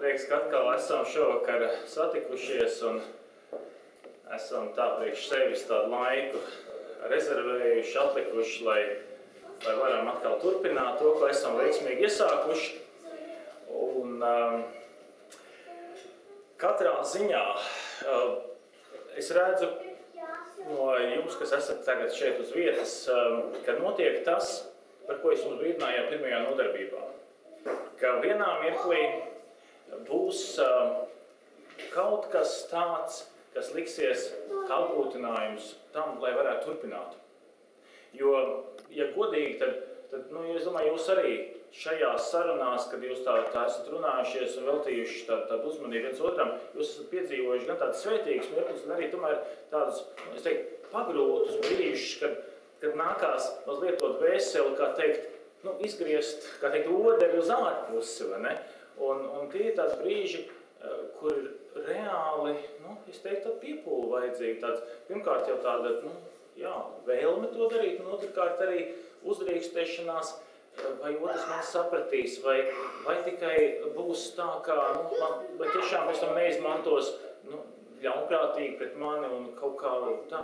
prieks, ka atkal esam šovakar satikušies un esam tā priekš sevis tādu laiku rezervējuši, atlikuši, lai varam atkal turpināt to, ko esam veiksmīgi iesākuši. Un katrā ziņā es redzu no jums, kas esat tagad šeit uz vietas, ka notiek tas, par ko es jums brīdināju pirmajā nodarbībā. Ka vienā mirklī būs kaut kas tāds, kas liksies kā apgrūtinājums tam, lai varētu turpināt. Jo, ja godīgi, tad es domāju, jūs arī šajās sarunās, kad jūs tā esat runājušies un veltījuši tādu uzmanību viens otram, jūs esat piedzīvojuši gan tādas svētīgas mirkļus, gan arī tomēr tādus, es teiktu, pagrūtus brīžus, kad nākās mazliet to dvēseli, kā teikt, izgriezt, kā teikt, oderi uz ārpusi, vai ne? Un tie ir tāds brīži, kur ir reāli, es teiktu, tāda piepūle vajadzīga. Pirmkārt jau tāda, vēlme to darīt, un otrkārt arī uzdrīkstēšanās, vai otrs man sapratīs, vai tikai būs tā, kā, vai tiešām pēc tam neizmantos, ļaunprātīgi pret mani un kaut kā tā.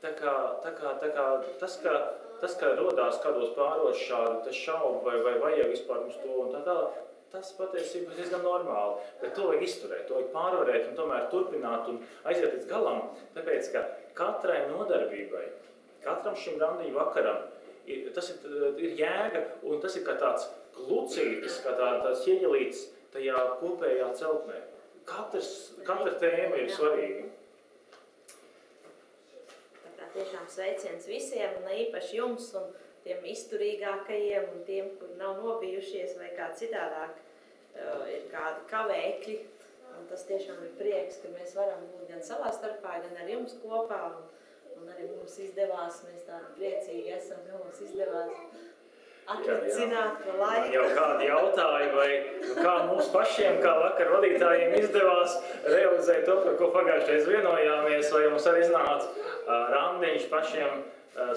Tā kā tas, ka rodās kādos pāros šādi šaubu, vai vajag vispār mums to un tā, tas patiesībā ir diezgan normāli. Bet to vajag izturēt, to vajag pārvarēt un tomēr turpināt un aiziet līdz galam. Tāpēc, ka katrai nodarbībai, katram šim randiņu vakaram, tas ir jēga un tas ir kā tāds klucītis, kā tāds ieģelīts tajā kopējā celtnē. Katra tēma ir svarīga. Tiešām sveiciens visiem, un īpaši jums un tiem izturīgākajiem un tiem, kur nav nobijušies vai kā citādāk ir kādi kavēkļi. Un tas tiešām ir prieks, ka mēs varam būt gan savā starpā, gan ar jums kopā. Un arī mums izdevās, mēs tādi priecīgi esam, ka mums izdevās atlicināt pa laiku. Man jau kādi jautāja, vai kā mums pašiem, kā vakar vadītājiem izdevās realizēt to, par ko pagājušreiz vienojāmies, vai mums arī iznāca randiņš pašiem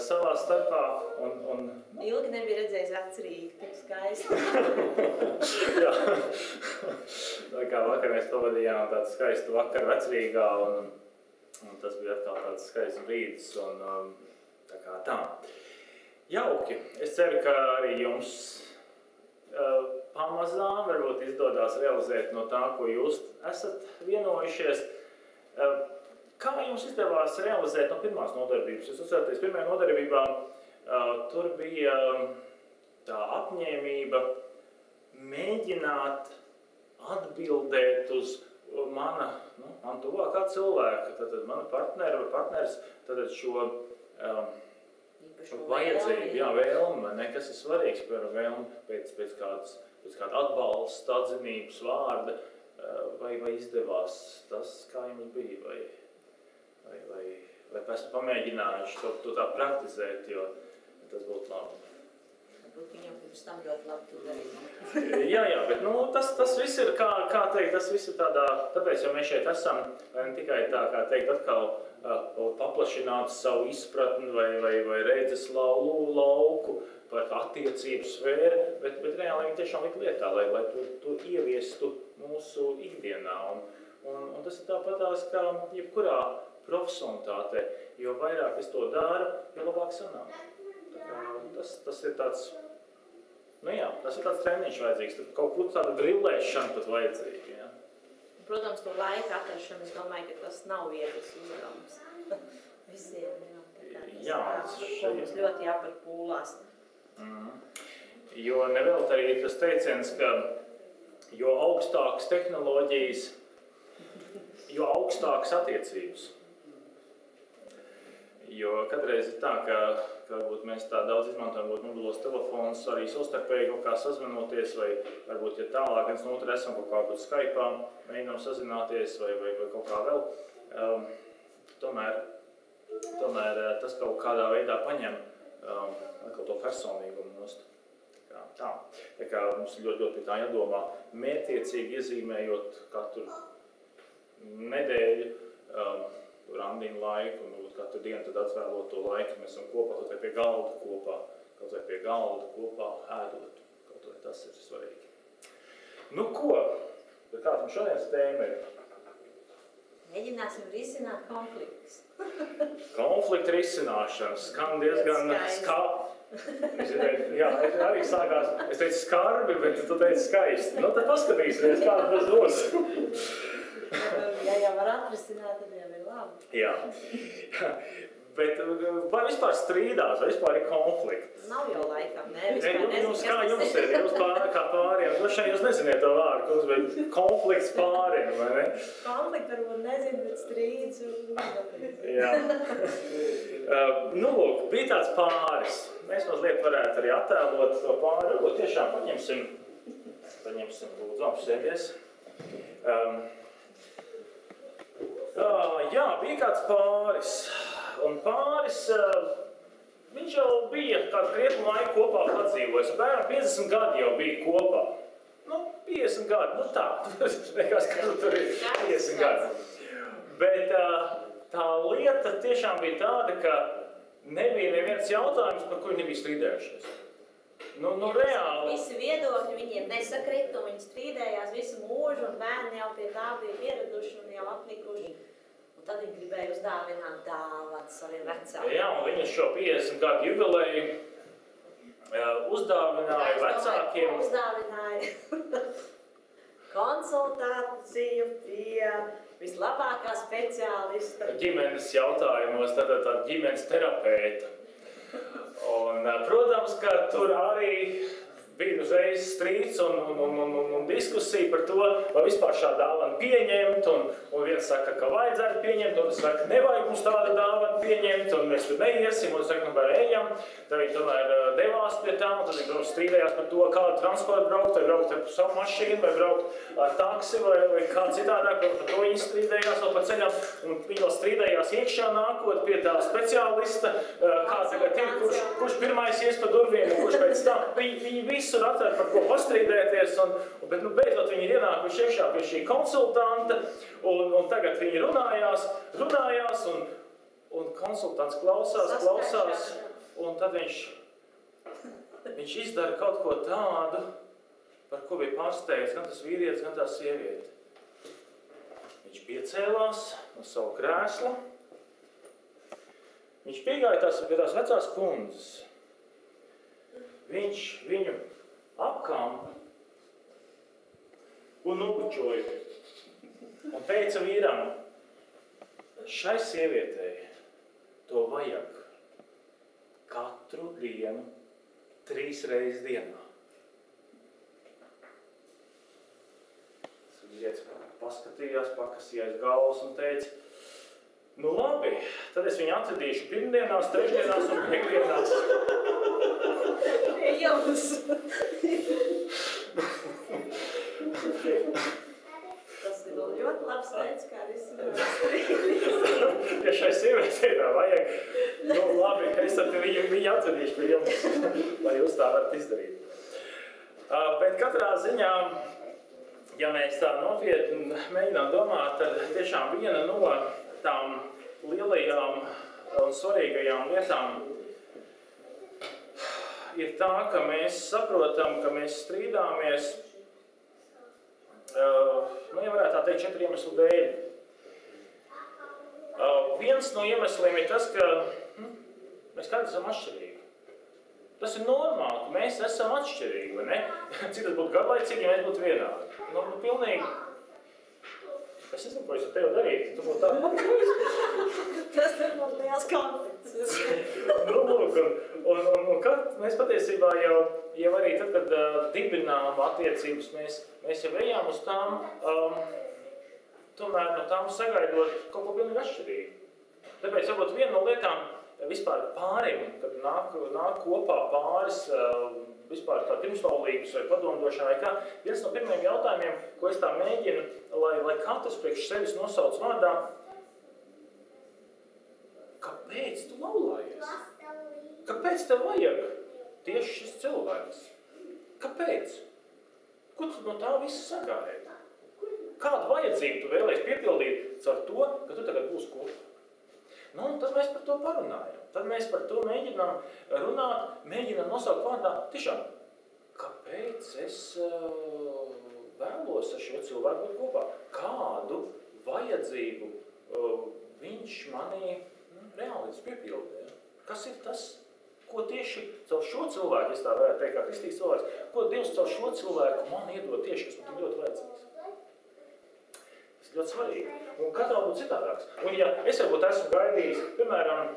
savā starpā. Ilgi nebija redzējis vecrīgi, tik skaisti. Jā, tā kā vakar mēs pavadījām tādu skaistu vakaru vecrīgā, un tas bija atkal tāds skaists brīdis, un tā kā tā. Jauki. Es ceru, ka arī jums pamazām varbūt izdodās realizēt no tā, ko jūs esat vienojušies. Kā jums izdevās realizēt no pirmās nodarbības? Jūs atceraties, pirmajā nodarbībā tur bija tā apņēmība mēģināt atbildēt uz man tuvākā cilvēka, tātad mana partnera vai partneris, tātad šo vajadzību, vēlme, kas ir svarīgs, piemēram, vēlme pēc kāda atbalsta, atzinības vārda, vai izdevās tas, kā jums bija, vai esat pamēģinājuši to tā praktizēt, jo tas būtu labi. Varbūt viņam pirms tam ļoti labi to darīt. Jā, bet tas viss ir, kā teikt, tas viss ir tādā, tāpēc, jo mēs šeit esam, ne tikai tā, kā teikt, atkal paplašināt savu izpratni vai redzes lauku par attiecību sfēru, bet reāli viņi tiešām liek lietā, lai to ieviestu mūsu ikdienā. Un tas ir tāpatās kā jebkurā profesionalitātē, jo vairāk es to daru, jo labāk sanāk. Tas ir tāds, tas ir tāds treniņš vajadzīgs, tad kaut kur tāda drillēšana pat vajadzīga, jā. Protams, to laika atrašanu, es domāju, ka tas nav viegls uzdevums visiem, mums ļoti jāparpūlās. Jo nevēlt arī tas teiciens, ka jo augstākas tehnoloģijas, jo augstākas attiecības. Jo kadreiz ir tā, ka varbūt mēs tā daudz izmantojam mobilos telefonus, arī savstarpēji kaut kā sazvanoties, vai varbūt, ja tālāk viens no otru esam kaut kā Skype'ā, mēģinām sazināties vai kaut kā vēl. Tomēr tas kaut kādā veidā paņem atkal to personīgumu nost. Tā kā mums ļoti pie tā jādomā, mērķiecīgi iezīmējot katru nedēļu, randiņu laiku, un katru dienu tad atvēlot to laiku, mēs esam kopā, kaut vai pie galda kopā, ēdot, kaut vai tas ir svarīgi. Nu ko, kāds mums šodienas tēma ir? Mēģināsim risināt konfliktus. Konflikta risināšana skan diezgan jā, arī sākās, es teicu skarbi, bet tu teici skaisti. Nu, tad paskatīsimies, kāda tas dos. Ja jau var atrisināt, tad jau ir labi. Jā. Bet vai vispār strīdās, vai vispār ir konflikts? Nav jau laikam, ne? Vispār Jums kā jums ir? Jums kā pāriem? Šeit jūs neziniet to vārdu, bet konflikts pāriem, vai ne? Konflikts varbūt nezinu, bet strīds un... Jā. Nu, lūk, bija tāds pāris. Mēs mazliet varētu arī attēlot to pāri. Tiešām paņemsim lūdzu, apsēdies. Jā, bija kāds pāris. Un pāris, viņš jau bija kādu krietnu laiku kopā padzīvojis. Apmēram 50 gadi jau bija kopā. Nu, 50 gadi, nu tā. Nekās, ka tur ir 50 gadi. Bet tā lieta tiešām bija tāda, ka nebija neviens jautājums, par kuru nebija strīdējušies. Nu, reāli. Visi viedokļi viņiem nesakrit, un viņi strīdējās visu mūžu, un bērni jau pie tā bija pieraduši un jau apnikuši. Un tad viņi gribēja uzdāvināt dāvātu saviem vecākiem. Jā, un viņi šo 50 gadu jubileju uzdāvināja vecākiem. Ko uzdāvināja? Konsultāciju pie vislabākā speciālista. Ģimenes jautājumos, tātad ģimenes terapeita. Un, protams, ka tur arī bija uzreiz strīds un diskusija par to, vai vispār šādu dāvanu pieņemt, un viens saka, ka vajadzētu pieņemt, un saka, nevajag mums tādu dāvanu pieņemt, un mēs tur neiesim, un saka, nu, vai ejam. Tad viņi tomēr devās pie tām, un tad viņi, protams, strīdējās par to, kādu transportu braukt, vai braukt ar savu mašīnu, vai braukt ar taksi, vai kā citādāk, par to viņi strīdējās vēl pa ceļām, un viņi vēl strīdējās iekšā nākot pie tā speciālista, kā tagad ir, kurš pirmais ies pa durviem, un kurš pēc tam. Viņi visur atver par ko pastrīdēties, bet nu, beidzot viņi ir ienākuši iekšā pie šī konsultanta, un tagad viņi runājās, un konsultants klausās, un tad viņš izdara kaut ko tādu, par ko bija pārsteigts gan tas vīrietis, gan tā sieviete. Viņš piecēlās no savu krēslu, viņš piegāja pie tās vecās kundzes. Viņš viņu apkampa un nobučoja un teica vīram, šai sievietei to vajag katru dienu 3 reizes dienā. Vīrietis paskatījās, pakasījās galvas un teica, nu labi, tad es viņu atvedīšu pirmdienās, trešdienās un piekdienās. Jums. Tas ir ļoti labs veids, kā risināt strīdus. Ja šai sievietei tā vajag, nu labi, es tad viņu atvedīšu pie jums, lai jūs tā varat izdarīt. Bet katrā ziņā, ja mēs tā nopietni mēģinām domāt, tad tiešām viena no tām lielajām un svarīgajām lietām ir tā, ka mēs saprotam, ka mēs strīdāmies, ja varētu tā teikt, 4 iemeslu dēļ. Viens no iemesliem ir tas, ka mēs kādi esam atšķirīgi. Tas ir normāli, ka mēs esam atšķirīgi, vai ne? Cik tas būtu garlaicīgi, ja mēs būtu vienādi. Nu, pilnīgi. Es nezinu, ko es ar tevi darītu, tu būtu tāda. Tas ir man liels konflikts. Nu, lūk, un kad mēs patiesībā jau arī tad, kad dibinām attiecības, mēs jau ejām uz tām, tomēr no tām sagaidot kaut ko pilnīgi atšķirīgi. Tāpēc varbūt viena no lietām vispār pārim, kad nāk kopā pāris, vispār tā pirmslaulības vai padomdošana vai kā, viens no pirmajiem jautājumiem, ko es tā mēģinu, lai katrs priekš sevis nosauc vārdā, kāpēc tu laulājies? Kāpēc tev vajag tieši šis cilvēks? Kāpēc? Ko tu no tā viss sagaidi? Kādu vajadzību tu vēlēsi piepildīt ar to, ka tu tagad būsi kopā? Nu, un tad mēs par to parunājam. Tad mēs par to mēģinām runāt, mēģinām nosaukt vārdā. Tiešām, kāpēc es vēlos vēlos ar šo cilvēku būt kopā. Kādu vajadzību viņš manī reāli piepildīja? Kas ir tas, ko tieši caur šo cilvēku, es tā varētu teikt, kā kristīgs cilvēks, ko Dievs caur šo cilvēku man iedod tieši, kas man ļoti vajadzīgs? Tas ir ļoti svarīgi. Un katrā būtu citādāks. Un ja es varbūt esmu gaidījis, piemēram,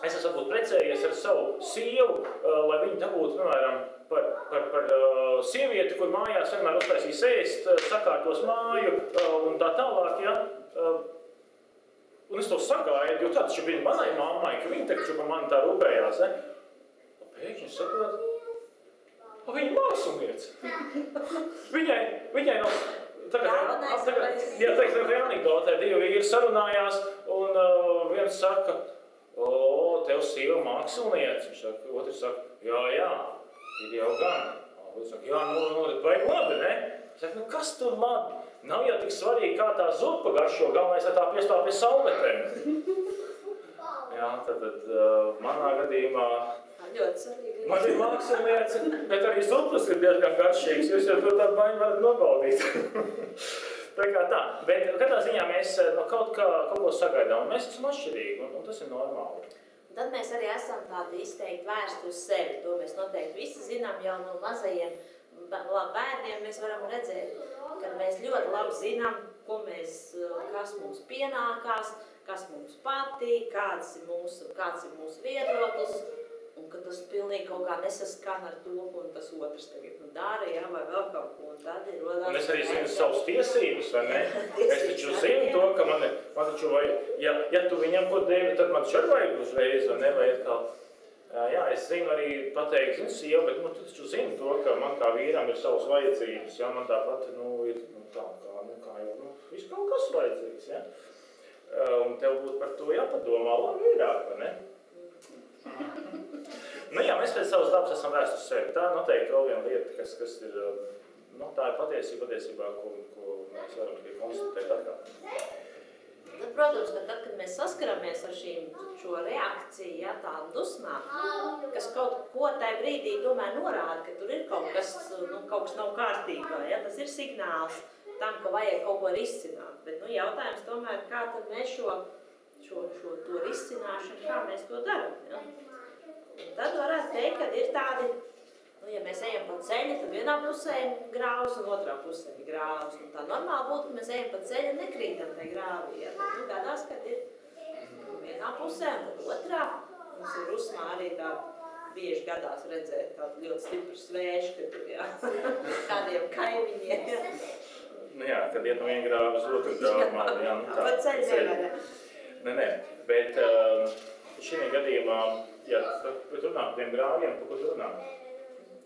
es esmu varbūt precējies ar savu sievu, lai viņa dabūtu, piemēram, par sievieti, kur mājās vienmēr uztaisīs ēst, sakārtos māju un tā tālāk, ja? Un es to sagāju, jo tāds bija manai mammai, ka viņa taču par mani tā rūpējās, ne? Pēkšņi saprot, viņa mākslinieca. Viņai nav... Tagad anekdotē divi vīri sarunājās, un viens saka, tev sieva māksliniece. Viņš saka, otrs saka, jā, ir jau gan. Otrs saka, jā, vajag labi, ne? Saka, kas tur labi? Nav jau tik svarīgi, kā tā zupa garšo, galvenais, ja tā piestāv pie saulmetēm. Jā, tad manā gadījumā ļoti svarīgi. Man ir māksliniece, bet arī zupas ir diezgan garšīgas, jūs jau to tādu baņu varat nobaudīt. Tā kā tā, bet katrā ziņā mēs kaut ko sagaidām, un mēs esam atšķirīgi, un tas ir normāli. Tad mēs arī esam tādi izteikti vērsti uz sevi, to mēs noteikti visi zinām jau no mazajiem bērniem, mēs varam redzēt, ka mēs ļoti labi zinām, kas mums pienākās, kas mums patīk, kāds ir mūsu viedoklis, un ka tas pilnīgi kaut kā nesaskan ar to, un tas otrs tagad dara, jā, vai vēl kaut ko, un tad ir rodās... Un es arī zinu savas tiesības, vai ne? Es taču zinu to, ka man taču vajag, ja tu viņam ko devi, tad man taču arī vajag uzreiz, vai ne, vai atkal... Jā, es zinu arī pateikt, zinu sievu, bet tu taču zini to, ka man kā vīram ir savas vajadzības, jā, man tāpat, ir tā kā jau, viss kaut kas vajadzīgs, jā. Un tev būtu par to jāpadomā labi vairāk, vai ne? Jā, mēs pēc savas dabas esam vērsti uz sevi. Tā noteikti vēl viena lieta, kas ir, tā ir patiesībā, ko mēs varam tikai konstatēt atkal. Tad, protams, ka tad, kad mēs saskaramies ar šo reakciju, ja, tādām dusmām, kas kaut ko tajā brīdī tomēr norāda, ka tur ir kaut kas nav kārtībā, ja, tas ir signāls tam, ka vajag kaut ko risināt. Bet, jautājums tomēr, kā tad mēs to risināšanu, kā mēs to darām, ja? Un tad varētu teikt, ka ir tādi, ja mēs ejam pa ceļu, tad vienā pusē grāvs un otrā pusē grāvs. Un tā normāli būtu, ka mēs ejam pa ceļu un nekrītam tai grāvī. Ja? Gadās, kad ir vienā pusē un tad otrā. Mums ir Rusmā arī tā bieži gadās redzēt tādu ļoti stipru svēšu, kad tur, jā, kādiem kaimiņiem. Jā, kad iet no viena grāva uz otru grāvu. Jā, tā. Pa ceļu nevar. Nē, bet šī gadījumā, ja tu runā par tiem grāviem, par ko tu runā?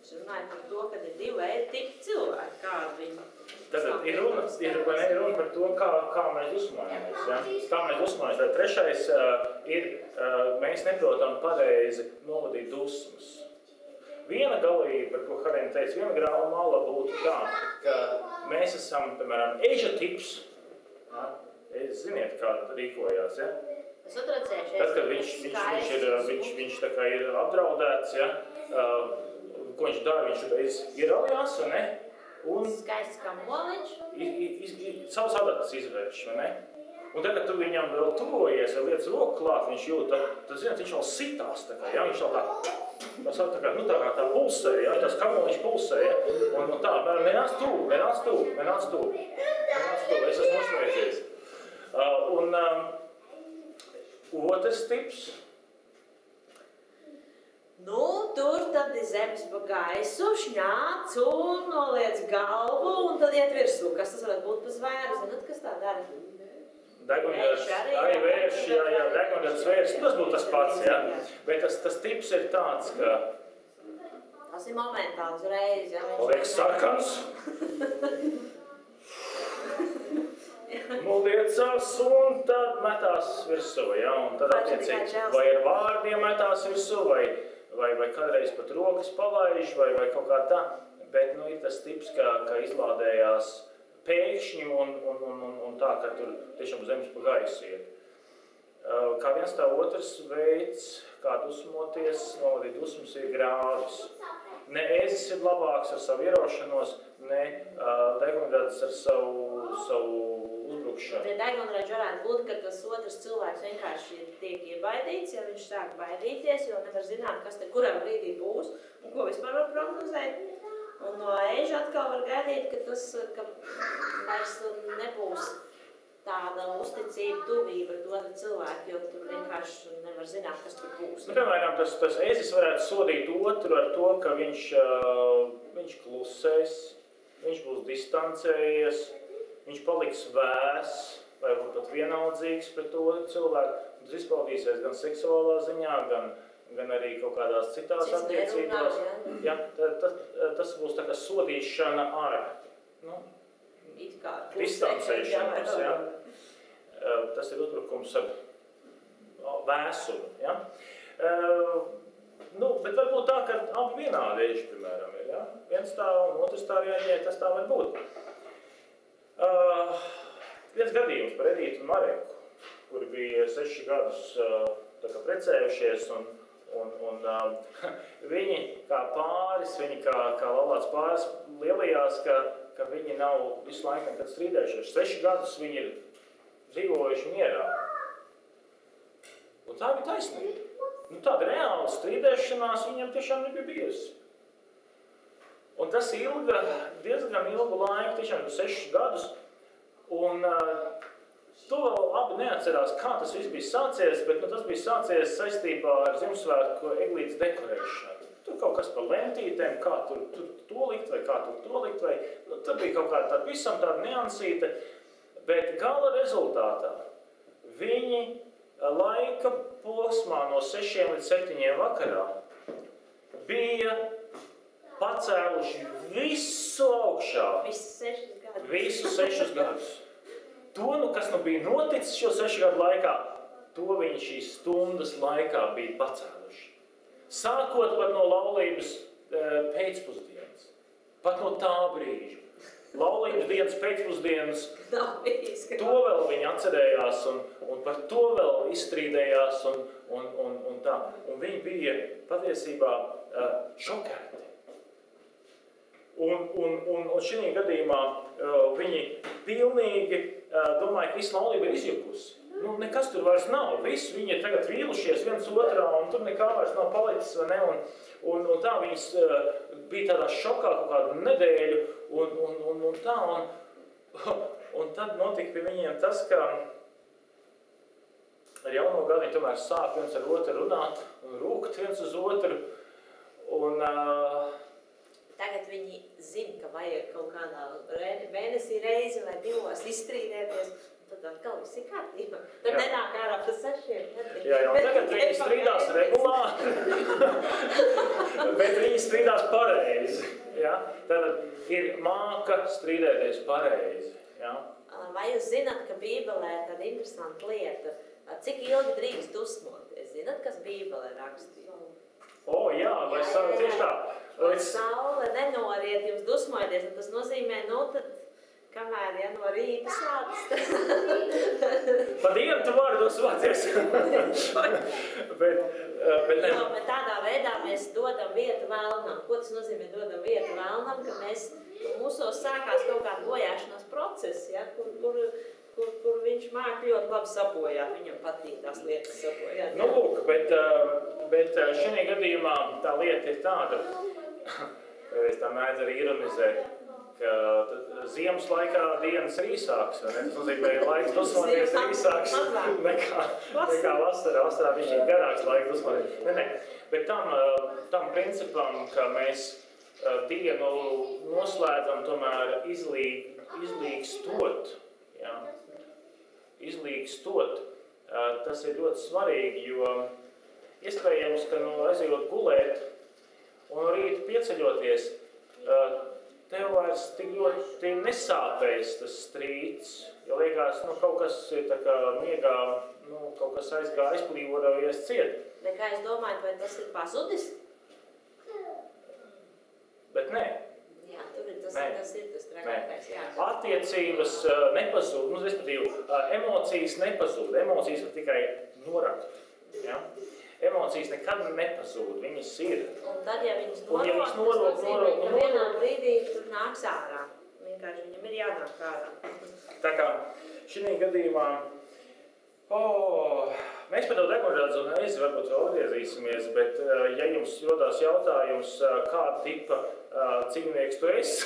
Es runāju par to, ka ir divi tipi cilvēki, kādi viņi. Tad ir runa par to, kā mēs dusmojamies. Ja? Kā mēs dusmojamies. Tad trešais ir, mēs neprotam pareizi novadīt dusmas. Viena galība, par ko Harēna teica, viena grāva mala būtu tā, ka mēs esam, piemēram, eža tips. Ja? Ziniet, kā rīkojās, ja? Es atradzēšu. Tad, kad viņš tā kā ir apdraudēts, ja? Ko viņš dara, viņš reiz ieraujās, vai ne? Un skaists kā moliņš. Savas adatas izvērš, vai ne? Un tad, kad tu viņam vēl tuvojies, vai lietas roku klāt, viņš jūt, tad zināt, viņš vēl sitās, tā kā, ja? Viņš vēl tā pulsē, ja? Tas kamoliņš pulsē, ja? Un tā, nenāc tu, es esmu nosmējies. Un otrs tips. Tur tad ir zemes pa gaisu, šņāc un noliec galvu un tad iet virsū. Kas tas varētu būt pa zvēru? Zināt, kas tā dara? Deguņdarbs, vērš, jā, deguņdarbs vērš, tas būtu tas pats, jā. Bet tas tips ir tāds, ka... Tas ir momentāls reiz, jā. Liek sarkans. Muliecās un tad metās virsū, jā. Un tad attiecīgi, vai ar vārdiem metās virsū, vai kādreiz pat rokas palaiž, vai kaut kā tā. Bet, ir tas tips, ka izlādējās pēkšņi un tā, ka tur tiešām zemes pa gaisu iet. Kā viens tā otrs veids, kā dusmoties, novadīt dusmas, ir grāvis. Ne ēzis ir labāks ar savu ierošanos, ne degunrads ar savu uzbrukšanu. Tie degunraži varētu būt, ka tas otrs cilvēks vienkārši tiek iebaidīts, ja viņš sāk baidīties, jo nevar zināt, kas te kurā brīdī būs un ko vispār var prognozēt. Un no ēža atkal var gaidīt, ka vairs nebūs tāda uzticība, tuvība ar to otru cilvēku, jo tur vienkārši nevar zināt, kas tur būs. Piemēram, tas ēzis varētu sodīt otru ar to, ka viņš klusēs, viņš būs distancējies, viņš paliks vēss vai pat vienaldzīgs pret to cilvēku. Tas izpaudīsies gan seksuālā ziņā, gan arī kaut kādās citās attiecībās. Ja, tas būs tā kā sodīšana ar distancēšanos. Ja. Tas ir uzbrukums ar vēsumu. Ja. Bet varbūt tā, ka abi vienādi ēži, piemēram, ir. Ja. Viens tā un otrs tā reaģē, tas tā var būt. Viens gadījums par Edītu un Mareku, kuri bija 6 gadus precējušies, un viņi kā pāris, viņi kā laulāts pāris lielajās, ka viņi nav visu laiku nekad strīdējušies. 6 gadus viņi ir dzīvojuši mierā. Un tā bija taisnība. Tāda reāla strīdēšanās viņam tiešām nebija bijusi. Un tas diezgan ilgu laiku, tiešām 6 gadus, un to vēl abi neatcerās, kā tas viss bija sācies, bet tas bija sācies saistībā ar Ziemassvētku eglītes dekorēšanu. Tur kaut kas par lentītēm, kā tur to likt vai kā tur to likt, vai tur bija kaut kāda tāda visam tāda niansīte, bet gala rezultātā viņi laika posmā no 6 līdz 7 vakarā bija pacēluši visu augšā. Visu 6 gadus. To, kas bija noticis šo 6 gadu laikā, to viņi šīs stundas laikā bija pacēluši. Sākot pat no laulības pēcpusdienas. Pat no tā brīža. Laulības dienas pēcpusdienas, to vēl viņi atcerējās un par to vēl izstrīdējās un tā. Un viņi bija patiesībā šokēti. Un šī gadījumā viņi pilnīgi domāja, ka visa laulība ir izjukusi. Nekas tur vairs nav. Visi viņi ir tagad vīlušies viens otrā, un tur nekā vairs nav palicis, vai ne? Un tā viņas bija tādā šokā kaut kādu nedēļu, un tā. Un tad notika pie viņiem tas, ka ar jauno gadu viņi tomēr sāk viens ar otru runāt un rūkt viens uz otru. Tagad viņi zina, ka vajag kaut kādā mēnesī reizi vai 2 izstrīdēties, un tad atkal viss ir kārtībā. Tad nenāk ārā pa 6. Jā, tagad viņi strīdās regulāri, bet viņi strīdās pareizi. Ja? Tad ir māka strīdēties pareizi. Ja? Vai jūs zināt, ka Bībelē ir tāda interesanta lieta? Cik ilgi drīkst dusmoties? Zināt, kas Bībelē rakstīja? Jā, vai tieši tā. Saule nenoriet, jums dusmojaties, un tas nozīmē, tad, kamēr, no rīta slāpst. Pa dienu tu vari dusmoties. bet tādā veidā mēs dodam vietu vēlnam. Ko tas nozīmē dodam vietu vēlnam? Ka mūsos sākās kaut kāda bojāšanās procesi, ja, kur viņš māk ļoti labi sapojāt. Viņam patīk tās lietas sapojāt. Lūk, bet šajā gadījumā tā lieta ir tāda, es tā mēdzu arī ironizēt, ka ziemas laikā dienas ir īsāks. Tas nozīmē, ka laiks dusmoties ir īsāks nekā vasarā. Vasarā viņš ir garāks laiks dusmoties. Nē. Bet tam principam, ka mēs dienu noslēdzam tomēr izlīgstot. Ja? Izlīgstot. Tas ir ļoti svarīgi, jo iespējams, ka aizejot gulēt un rīt pieceļoties, tev vairs tik ļoti nesāpēs tas strīds, jo liekas, kaut kas ir tā kā miegā, kaut kas aizplīvojoties ciet. Bet kā es domāju, vai tas ir pazudis? Bet nē. Jā, tur ir tas trakākais, jā. Attiecības nepazūd, respektīvi, emocijas nepazūd, emocijas var tikai norakt. Ja? Emocijas nekad nepazūd, viņas ir. Un tad, ja viņas norok, tas nozīmē, ka vienā brīdī tur nāks ārā. Vienkārši viņam ir jānāk ārā. Tā kā šī gadījumā, mēs par to demonstrāciju reizi varbūt vēl atgriezīsimies, bet ja jums rodās jautājums, kāda tipa dzīvnieks tu esi,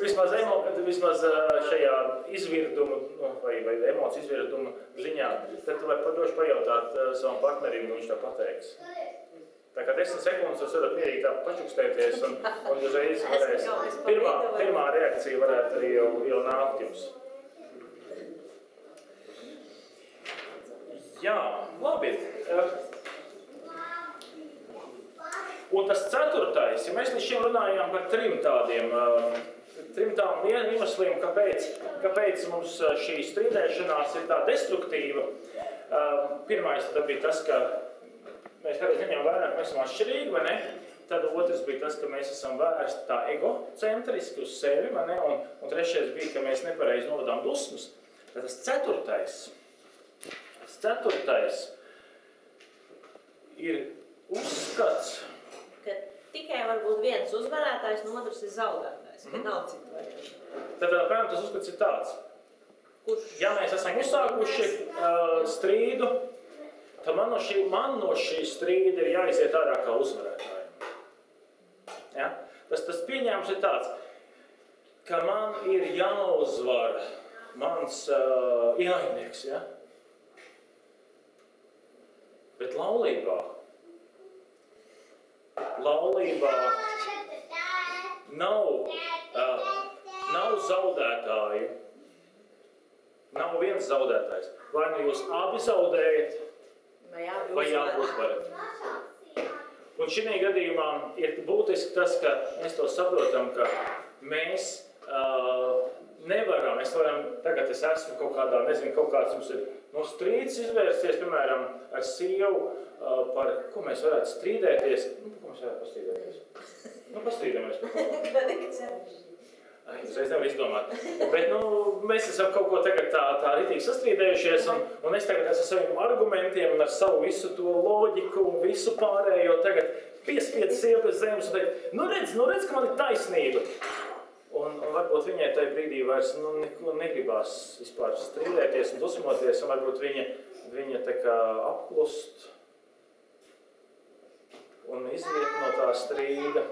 vismaz šajā izvirdumu vai emociju izvirdumu ziņā, tad tu vari padoši pajautāt savam partnerim, un viņš tā pateiks. Tā kā 10 sekundes jūs varat mierīgi tā pačukstēties un uzreiz varēs. Pirmā reakcija varētu arī jau nākt jums. Jā, labi. Un tas 4. Ja mēs līdz šim runājām par 3 tādām iemesliem, kāpēc mums šī strīdēšanās ir tā destruktīva. Pirmais tad bija tas, ka mēs kādreiz neņemam vērā, ka mēs esam atšķirīgi, vai ne? Tad otrs bija tas, ka mēs esam vērsti tā egocentriski uz sevi, vai ne? Un trešais bija, ka mēs nepareizi novadām dusmas. Tad tas 4. Ir uzskats, ka tikai varbūt viens uzvarētājs, un otrs ir zaudētājs, ka nav citu variantu. Tad, piemēram, tas uzskats ir tāds. Ja mēs esam uzsākuši strīdu, tad man no šī strīda ir jāiziet ārā kā uzvarētājiem. Ja? Tas pieņēmums ir tāds, ka man ir jāuzvar mans ienaidnieks, ja? Bet laulībā nav zaudētāju, nav viens zaudētājs. Vai nu jūs abi zaudējat, vai abi uzvarat. Un šī gadījumā ir būtiski tas, ka mēs to saprotam, ka mēs nevaram, tagad es esmu kaut kādā, nezinu, kaut kāds mums ir strīds izvērsties, piemēram, ar sievu, par ko mēs varētu strīdēties. Par ko mēs varētu pastrīdēties? Pastrīdamies par ko. Uzreiz nevar izdomāt. Bet, mēs esam kaut ko tagad tā ritīgi sastrīdējušies, un es tagad esmu ar saviem argumentiem un ar savu visu to loģiku un visu pārējo tagad piespied sievu pēc zemes un teikt, redz, ka man ir taisnība. Un varbūt viņai tajā brīdī vairs neko negribās vispār strīdēties un dusmoties, un varbūt viņa tā kā apklust un iziet no tā strīda.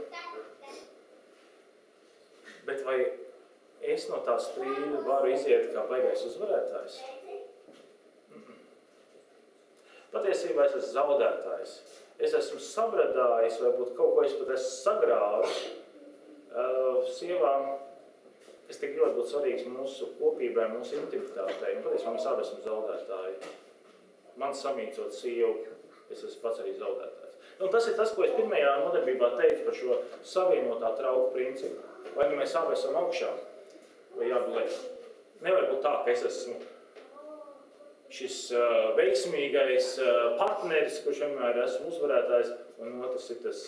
Bet vai es no tā strīda varu iziet kā baigais uzvarētājs? Patiesībā es esmu zaudētājs. Es esmu sabradājis, varbūt kaut ko es pat esmu sagrāvis. Sievām, es tik ļoti būtu svarīgs mūsu kopībai, mūsu intimitātei, un patiesībā mēs abi esam zaudētāji. Man samīcot sievu, es esmu pats arī zaudētājs. Un tas ir tas, ko es pirmajā nodarbībā teicu par šo savienotā trauku principu. Vai nu mēs abi esam augšā, vai abi lejas. Nevar būt tā, ka es esmu šis veiksmīgais partneris, kurš vienmēr esmu uzvarētājs, un otrs ir tas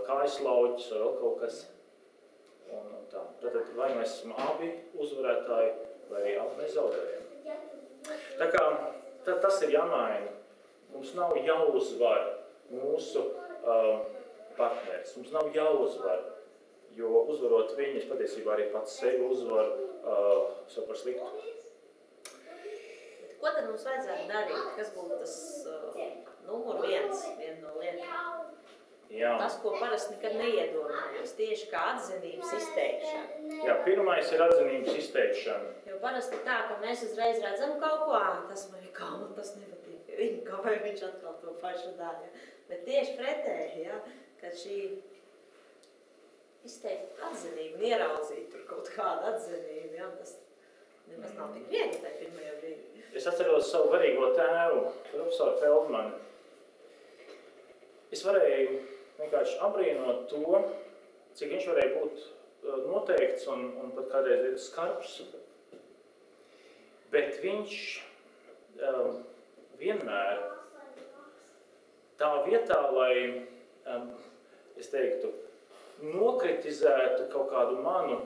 kājaslauķis vai vēl kaut kas. Un tā. Tātad vai mēs esam abi uzvarētāji, vai arī abi mēs zaudējam. Tā kā tas ir jāmaina. Mums nav jāuzvar mūsu partneris. Mums nav jāuzvar, jo uzvarot viņus, patiesībā arī pats sevi uzvar sev par sliktu. Ko tad mums vajadzētu darīt? Kas būtu tas numur viena no lietām? Jā. Tas, ko parasti nekad neiedomājas, tieši kā atzinības izteikšana. Jā, pirmais ir atzinības izteikšana. Jo parasti tā, ka mēs uzreiz redzam kaut ko, tas man ir kā, man tas nepatīk, viņa kā vai viņš atkal to pašu dara. Bet tieši pretēji, ja, kad šī izteikt atzinību un ieraudzīt tur kaut kādu atzinību, ja, tas nemaz nav tik viegli tajā pirmajā brīdī. Es atceros savu varīgo tēvu, profesoru Feldmanu. Es varēju vienkārši abrīnot to, cik viņš varēja būt noteikts un pat kādreiz ir skarbs. Bet viņš vienmēr tā vietā, lai, es teiktu, nokritizētu kaut kādu manu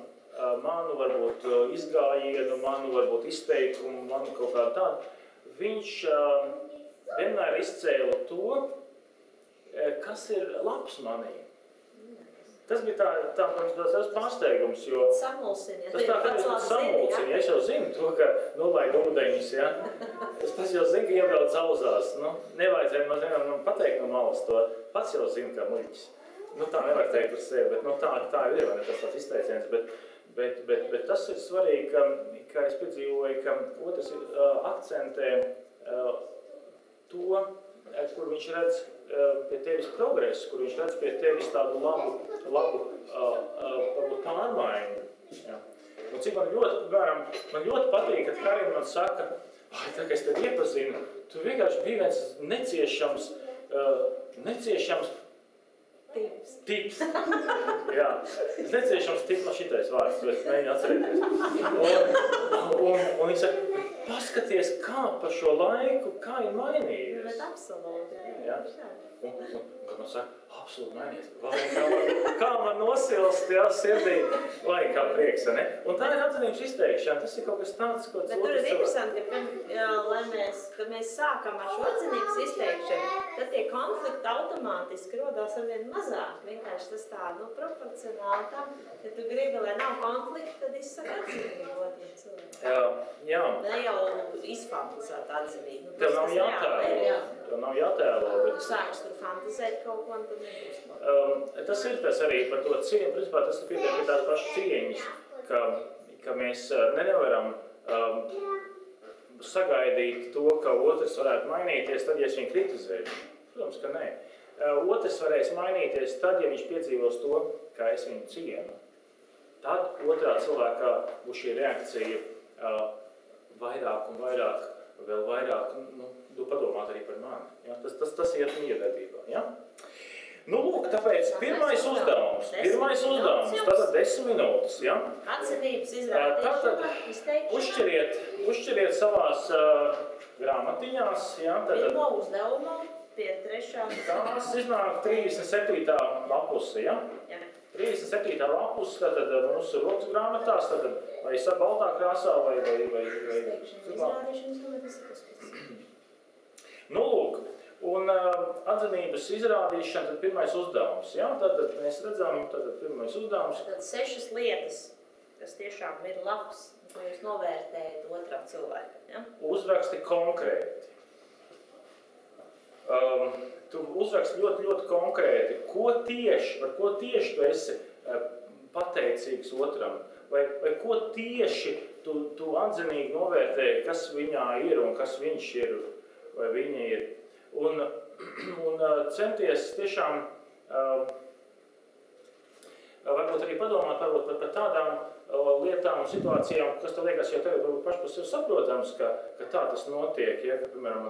varbūt izgājienu, manu varbūt izteikumu, manu kaut kādu tādu, viņš vienmēr izcēla to, kas ir labs manī. tas bija tāds pārsteigums, jo samulsina, tas tā kā samulsina, ja es jau zinu to, ka nolaid ūdeņus, ja. Tas jau zinu, ka iebrauc auzās. Nevajadzēja man pateikt no malas to. Pats jau zinu, kā muļķis. Tā nevar teikt par sevi, bet tā ir, vai ne tas tāds izteiciens. Bet tas ir svarīgi, ka es piedzīvoju, ka otrs akcentē to, kur viņš redz pie tevis progresu, kur viņš redz pie tevis tādu labu pārmaiņu. Ja. Un cik man ļoti patīk, kad Karina man saka, tā kā es tevi iepazinu, tu vienkārši biji viens neciešams tips. Jā, neciešams tips, man šitais vārds, bet mēģinu atcerēties. Un viņš saka, paskaties, kā pa šo laiku, kā ir mainījies. Bet absolūti, jā. Un kad man saka, absolūti mainījies. Kā man nosilst, jā, sirdī, vai kā prieks, ne? Un tā ir atzinības izteikšana, tas ir kaut kas tāds, ko bet tur ir interesanti, kad mēs sākam ar šo atzinības izteikšanu, tad tie konflikti automātiski rodās arvien mazāk. Vienkārši tas tā, proporcionāli tam, ja tu gribi, lai nav konflikti, tad izsaka atzinību otriem cilvēkiem. Jā. Ne jau izfantasēt atzinību. Tev nav jātēlo. Tev nav jātēlo. Tu sāks tur fantazēt kaut ko, un tad nebūs. Tas ir tas arī par to cieņu. Principā tas ir pie tās pašas cieņas, ka mēs nevaram sagaidīt to, ka otrs varētu mainīties tad, ja es viņu kritizēju. Protams, ka nē. Otrs varēs mainīties tad, ja viņš piedzīvos to, kā es viņu cienu. Tad otrā cilvēkā būs šī reakcija vairāk un vairāk, vēl vairāk, padomāt arī par mani. Ja? Tas iet miedarbībā. Ja? Lūk, tāpēc pirmais uzdevums, tātad 10 minūtes. Ja? Atzinības izrādīšana, izteikšana. Uzšķiriet savās grāmatiņās. Ja? Pirmo uzdevumu pie 3. Tās iznāk 37. lapuse. Ja? Jā. 37. lapuse, tātad mūsu rokas grāmatās, tātad vai baltā krāsā, vai lūk, un atzinības izrādīšana, tad pirmais uzdevums. Ja? Tātad mēs redzam, pirmais uzdevums. Tad 6 lietas, kas tiešām ir labs, ko jūs novērtējat otrā cilvēka. Ja? Uzraksti konkrēti. Tu uzraksti ļoti konkrēti, par ko tieši tu esi pateicīgs otram, vai ko tieši tu atzinīgi novērtēji, kas viņā ir un kas viņš ir, vai viņa ir. Un centies tiešām varbūt arī padomāt par tādām lietām un situācijām, kas tev liekas jau tagad varbūt paši par sevi saprotams, ka tā tas notiek, ja, ka, piemēram,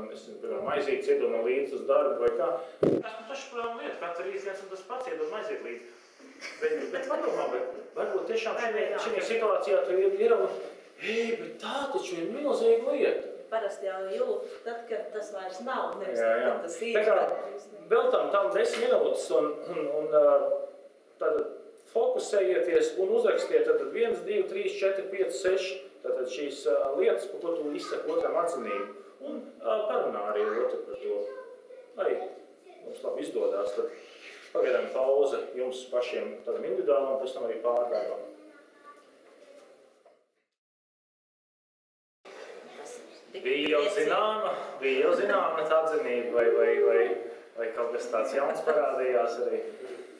maizītes iedod man līdzi uz darbu vai kā. Esmu paši protām lietu, katru rīz viens un tas pats iedod maizīt līdzi. Bet padomā, varbūt tiešām šī situācijā tu ieraugi, bet tā taču ir milzīga lieta. Parasti jau jūt, tad, kad tas vairs nav, nevis tad tas ir. Tā kā veltām tam 10 minūtes un tātad fokusējieties un uzrakstiet tad 1, 2, 3, 4, 5, 6 tātad šīs lietas, par ko tu izsaki otram atzinību. Un parunā arī otru par to. Arī mums labi izdodās. Tad pagaidām pauze jums pašiem tādam individuālam, pēc tam arī pārdarbam. Bija jau zināma tā atzinība vai kaut kas tāds jauns parādījās arī.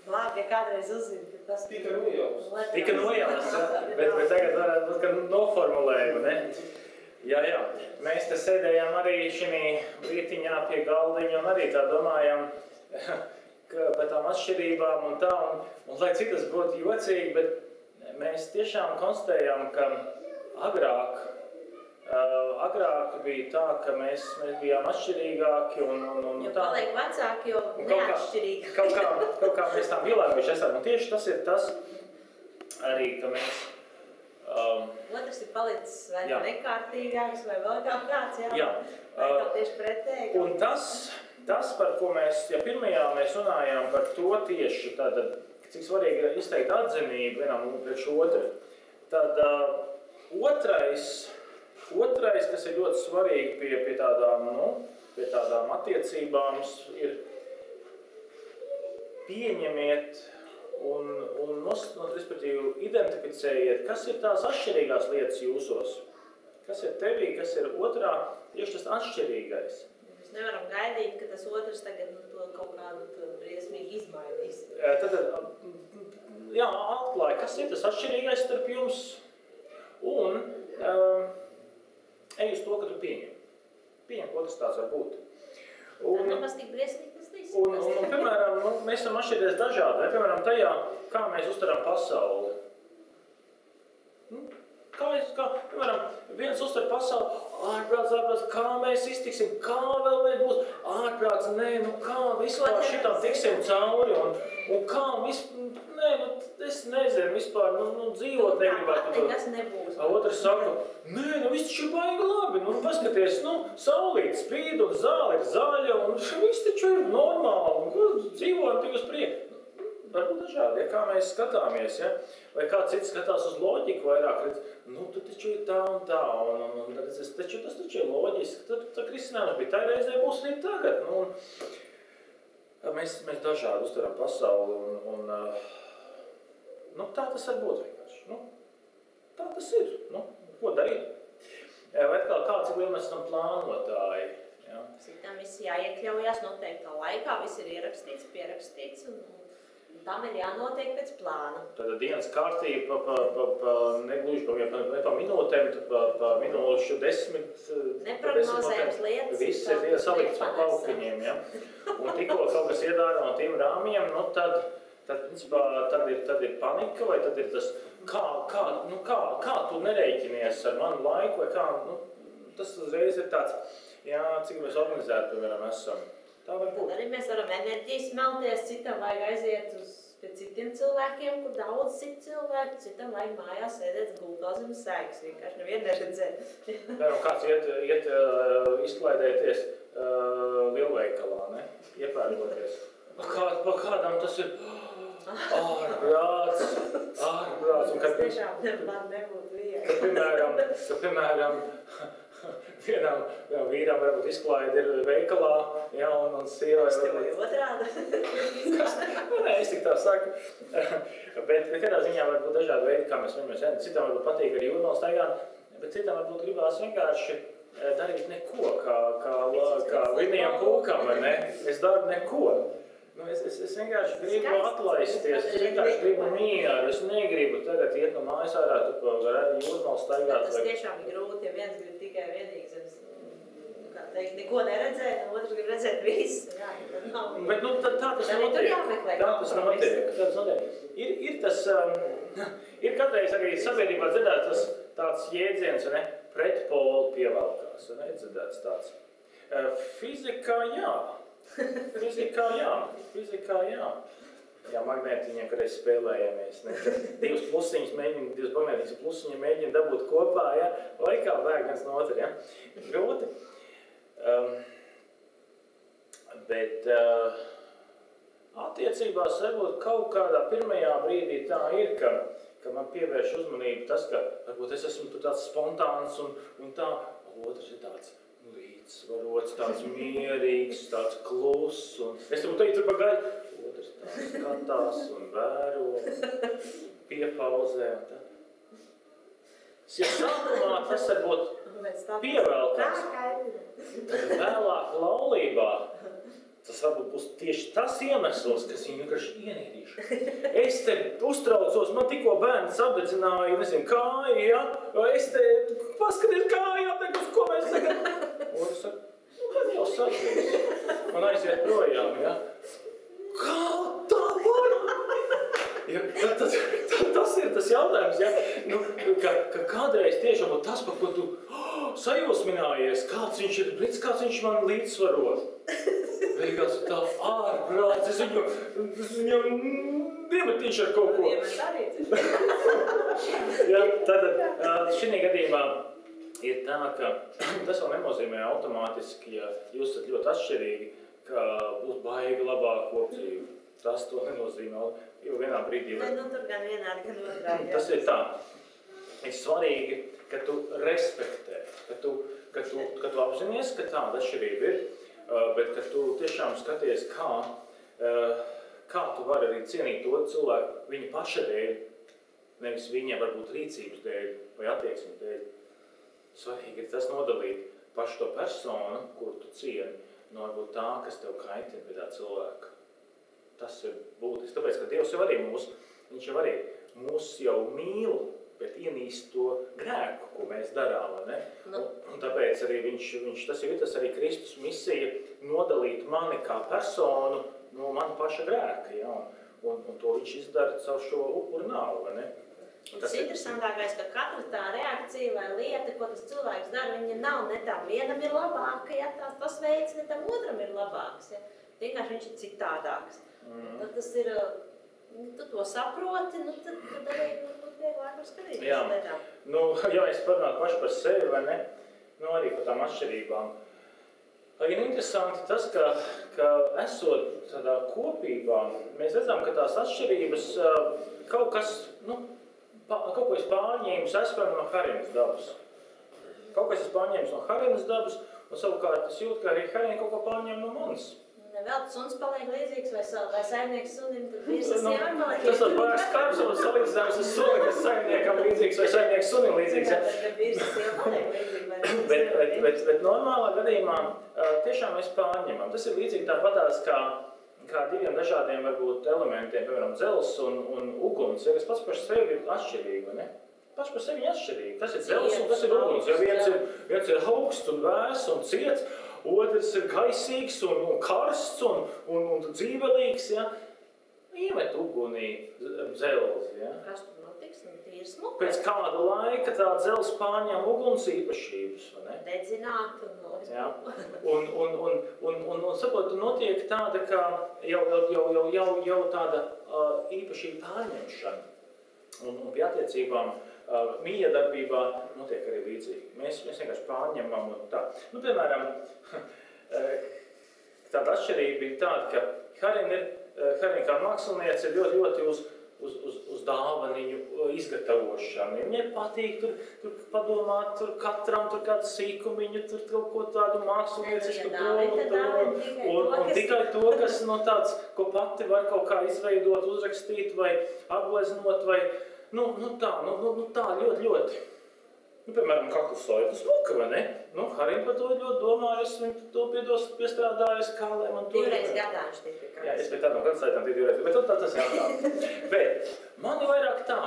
Labi, ja kādreiz uzzina, ka tas tika nojausts. Tika nojausts, bet tagad varētu būt, ka noformulēju, ne? Jā. Mēs te sēdējām arī šī vietiņā pie galdiņa un arī tā domājam par tām atšķirībām un tā. Un lai cik tas būtu jocīgi, bet mēs tiešām konstatējām, ka agrāk bija tā, ka mēs bijām atšķirīgāki un jo tā. paliek vecāki, jo neatšķirīgi. Kaut kā mēs tā pielāgojuši esam. Un tieši tas ir tas arī, ka mēs... Otrs ir palicis vai nekārtīgāks vai vēl kaut kāds, jā. Vai kaut tieši pretēji. Un tas, par ko mēs, ja pirmajā mēs runājām par to tieši, tad, cik svarīgi ir izteikt atzinību vienam priekš otru, tad Otrais, kas ir ļoti svarīgi pie tādām attiecībām, ir pieņemiet respektīvi, identificējiet, kas ir tās atšķirīgās lietas jūsos. Kas ir tevī, kas ir otrā, tieši tas atšķirīgais. Mēs nevaram gaidīt, ka tas otrs tagad to kaut kādu briesmīgi izmainīs. Tad, atklāja, kas ir tas atšķirīgais starp jums, un ej uz to, ka tu pieņem. Pieņem, ko tas tāds var būt. Tā nemaz tik briesmīgi tas neizskatās. Un, piemēram, mēs esam atšķirties dažādi, piemēram, tajā, kā mēs uztaram pasauli. Piemēram, viens uztver pasauli, ārprāts, kā mēs iztiksim, kā vēl mēs būs, ārprāts, kā vispār šitam tiksim cauri, un kā es nezinu, vispār, dzīvot negribētu. Nekas nebūs. Otrs saka, viss taču ir baigi labi, paskaties, saulīt spīd un zāle ir zaļa, un viss taču ir normāli, dzīvojam tik uz priekšu. Varbūt dažādi, kā mēs skatāmies, vai kā cits skatās uz loģiku vairāk, tu taču ir tā un tā, un tas taču ir loģiski, tad risinājums bija tā reizē, būs arī tagad. Mēs dažādi uztveram pasauli, un tā tas var būt vienkārši. Tā tas ir, ko darīt? Vai atkal cik liela mēs esam plānotāji? Citam viss jāiekļaujās noteiktā laikā, viss ir ierakstīts, pierakstīts, un tam ir jānotiek pēc plāna. Tad dienas kārtība negluži pa minūtēm, pa minūšu 10. Neprognozējums lietas. Viss ir salikts pa paukiņiem, Un tikko kaut kas iedārā no tiem rāmjiem, tad ir panika, vai tad ir tas, kā tu nereiķinies ar manu laiku, vai kā, tas uzreiz ir tāds, cik mēs organizēti, piemēram, esam. Tā var būt. Tad arī mēs varam enerģiju smelties, citam vajag aiziet pie citiem cilvēkiem, kur daudz citu cilvēku, citam vajag mājās sēdēt gultā zem sēgas, vienkārši nevienu neredzēt. Kāds iet izklaidēties lielveikalā, iepērkoties. Pa kādam tas ir ārprāts. Tas tiešām nebūtu viegli. Piemēram, vienam vīram varbūt izklaide ir veikalā, un sievai varbūt otrādi. Es tik tā saku. Bet kādā ziņā var būt dažādi veidi, kā mēs viņamies. Citam varbūt patīk arī jūrmālu staigāt, bet citam varbūt gribās vienkārši darīt neko, kā Vinijam Kūkam, vai ne? Es daru neko. Es vienkārši gribu atlaisties, es vienkārši gribu mieru, es negribu tagad iet no mājas ārā, tu pa jūrmālu staigāt. Tas tiešām ir grūti, ja viens grib tikai vienīgi zemes, kā teikt, neko neredzēt, un otrs grib redzēt visu. Bet tā tas notiek. Tā tas notiek. Ir kādreiz arī sabiedrībā dzirdēts tāds jēdziens, pretpolu pievalkās, dzirdēts tāds. Fizikā jā. Jā, magnētiņiem, kad reiz spēlējamies. Divas plusiņas mēģina, divas magnētiņas plusiņas mēģina dabūt kopā, lai kā bēg viens no otra, Grūti. Bet attiecībās varbūt kaut kādā pirmajā brīdī tā ir, ka man pievērš uzmanību tas, ka varbūt es esmu tāds spontāns un tā, otrs ir tāds līdzsvarots, tāds mierīgs, tāds kluss. Es tur teicu, tur pagaidi. Otrs tā skatās un vēro, piepauzē. Ja sākumā tas var būt pievelkams, tad vēlāk laulībā tas varbūt būs tieši tas iemesls, kas viņu vienkārši ienīdīšu. Es te uztraucos, man tikko bērns apdedzināja, kāju, es te paskaties kāju, uz ko mēs tagad. Un es saku, man jau sadzīves. Man aiziet projām, Kā tā var? Tas ir tas jautājums, ka kādreiz tiešām tas, par ko tu sajūsminājies, kāds viņš ir blīds, kāds viņš man līdzsvaro. Beigās ir tā ārprāts, es viņu iemetīšu ar kaut ko. Tad šī gadījumā ir tā, ka tas vēl nenozīmē automātiski, ja jūs esat ļoti atšķirīgi, ka būs baigi labāk kopdzīvi. Tas to nenozīmē, jo vienā brīdī... Tur gan vienādi, gan otrādi. Tas ir tā. Ir svarīgi, ka tu respektē, ka tu apzinies, ka tāda atšķirība ir, bet ka tu tiešām skaties, kā tu vari arī cienīt to cilvēku viņa paša dēļ, nevis viņa varbūt rīcības dēļ vai attieksmes dēļ. Svarīgi ir tas nodalīt pašu to personu, kuru tu cieni, no varbūt tā, kas tev kaitina pie tā cilvēka. Tas ir būtiski, tāpēc, ka Dievs jau arī viņš jau arī mūs jau mīl, bet ienīst to grēku, ko mēs darām, vai ne? Un tāpēc arī tas ir arī Kristus misija nodalīt mani kā personu no mana paša grēka, ja? Un to viņš izdara caur šo upuru nāvu, vai ne? Tas interesantākais, ka katra tā reakcija vai lieta, ko tas cilvēks dara, viņa nav ne tam vienam ir labāka, ja tas veids ne tam otram ir labāks, ja? Vienkārši viņš ir citādāks. Tad tas ir, tu to saproti, tad arī vieglāk var skatīties. Jā, ja es parunātu paši par sevi, vai ne, arī par tām atšķirībām. Ir interesanti tas, ka esot tādā kopībā, mēs redzam, ka tās atšķirības kaut ko es pārņēmu no Harinas dabas. Kaut ko es pārņēmu no Harinas dabas, un savukārt es jūtu, ka arī Harina kaut ko pārņēma no manis. Vēl suns paliek līdzīgs vai saimnieks sunim, tad vīrs sievai paliek. Tas var pārāk skarbs un salīdzinājums ar suni, kas saimniekam līdzīgs vai saimnieks sunim līdzīgs. Bet vīrs sievai paliek līdzīgi. Bet normālā gadījumā tiešām mēs pārņemam. Tas ir līdzīgi tāpatās kā diviem dažādiem varbūt elementiem, piemēram, dzels un uguns, ja kas pats par sevi ir atšķirīgi, vai ne? Pats par sevi atšķirīgi. Tas ir dzels un tas ir uguns. Ja viens ir augsts un vēss un ciets, otrs ir gaisīgs un karsts un dzīvelīgs, ja? Iemet ugunī dzelzi, ja? Kas tur notiks? Tīri smuka. Pēc kāda laika tā dzels pārņem uguns īpašības, vai ne? Dedzināt un ja? Un saprotu, notiek tāda, kā jau tāda īpašība pārņemšana. Un pie attiecībām miedarbībā notiek arī līdzīgi. Mēs vienkārši pārņemam un tā. Piemēram, tāda atšķirība ir tāda, ka Harina kā māksliniece ir ļoti uz dāvaniņu izgatavošanu. Viņai patīk tur padomāt, tur katram tur kādu sīkumiņu, tur kaut ko tādu māksliniecisku domu. Un tikai to, kas no tāds, ko pati var kaut kā izveidot, uzrakstīt vai apgleznot vai tā ļoti. Piemēram, kaklusoja, tas smuka, vai ne? Harina par to ļoti domājusi, viņa to piestrādājusi, kā lai man to... Divreiz gadā viņš tika kāds. Jā, es pēc tādām kaklusaitām tika divreiz, bet tā tas jātā. Bet man ir vairāk tā,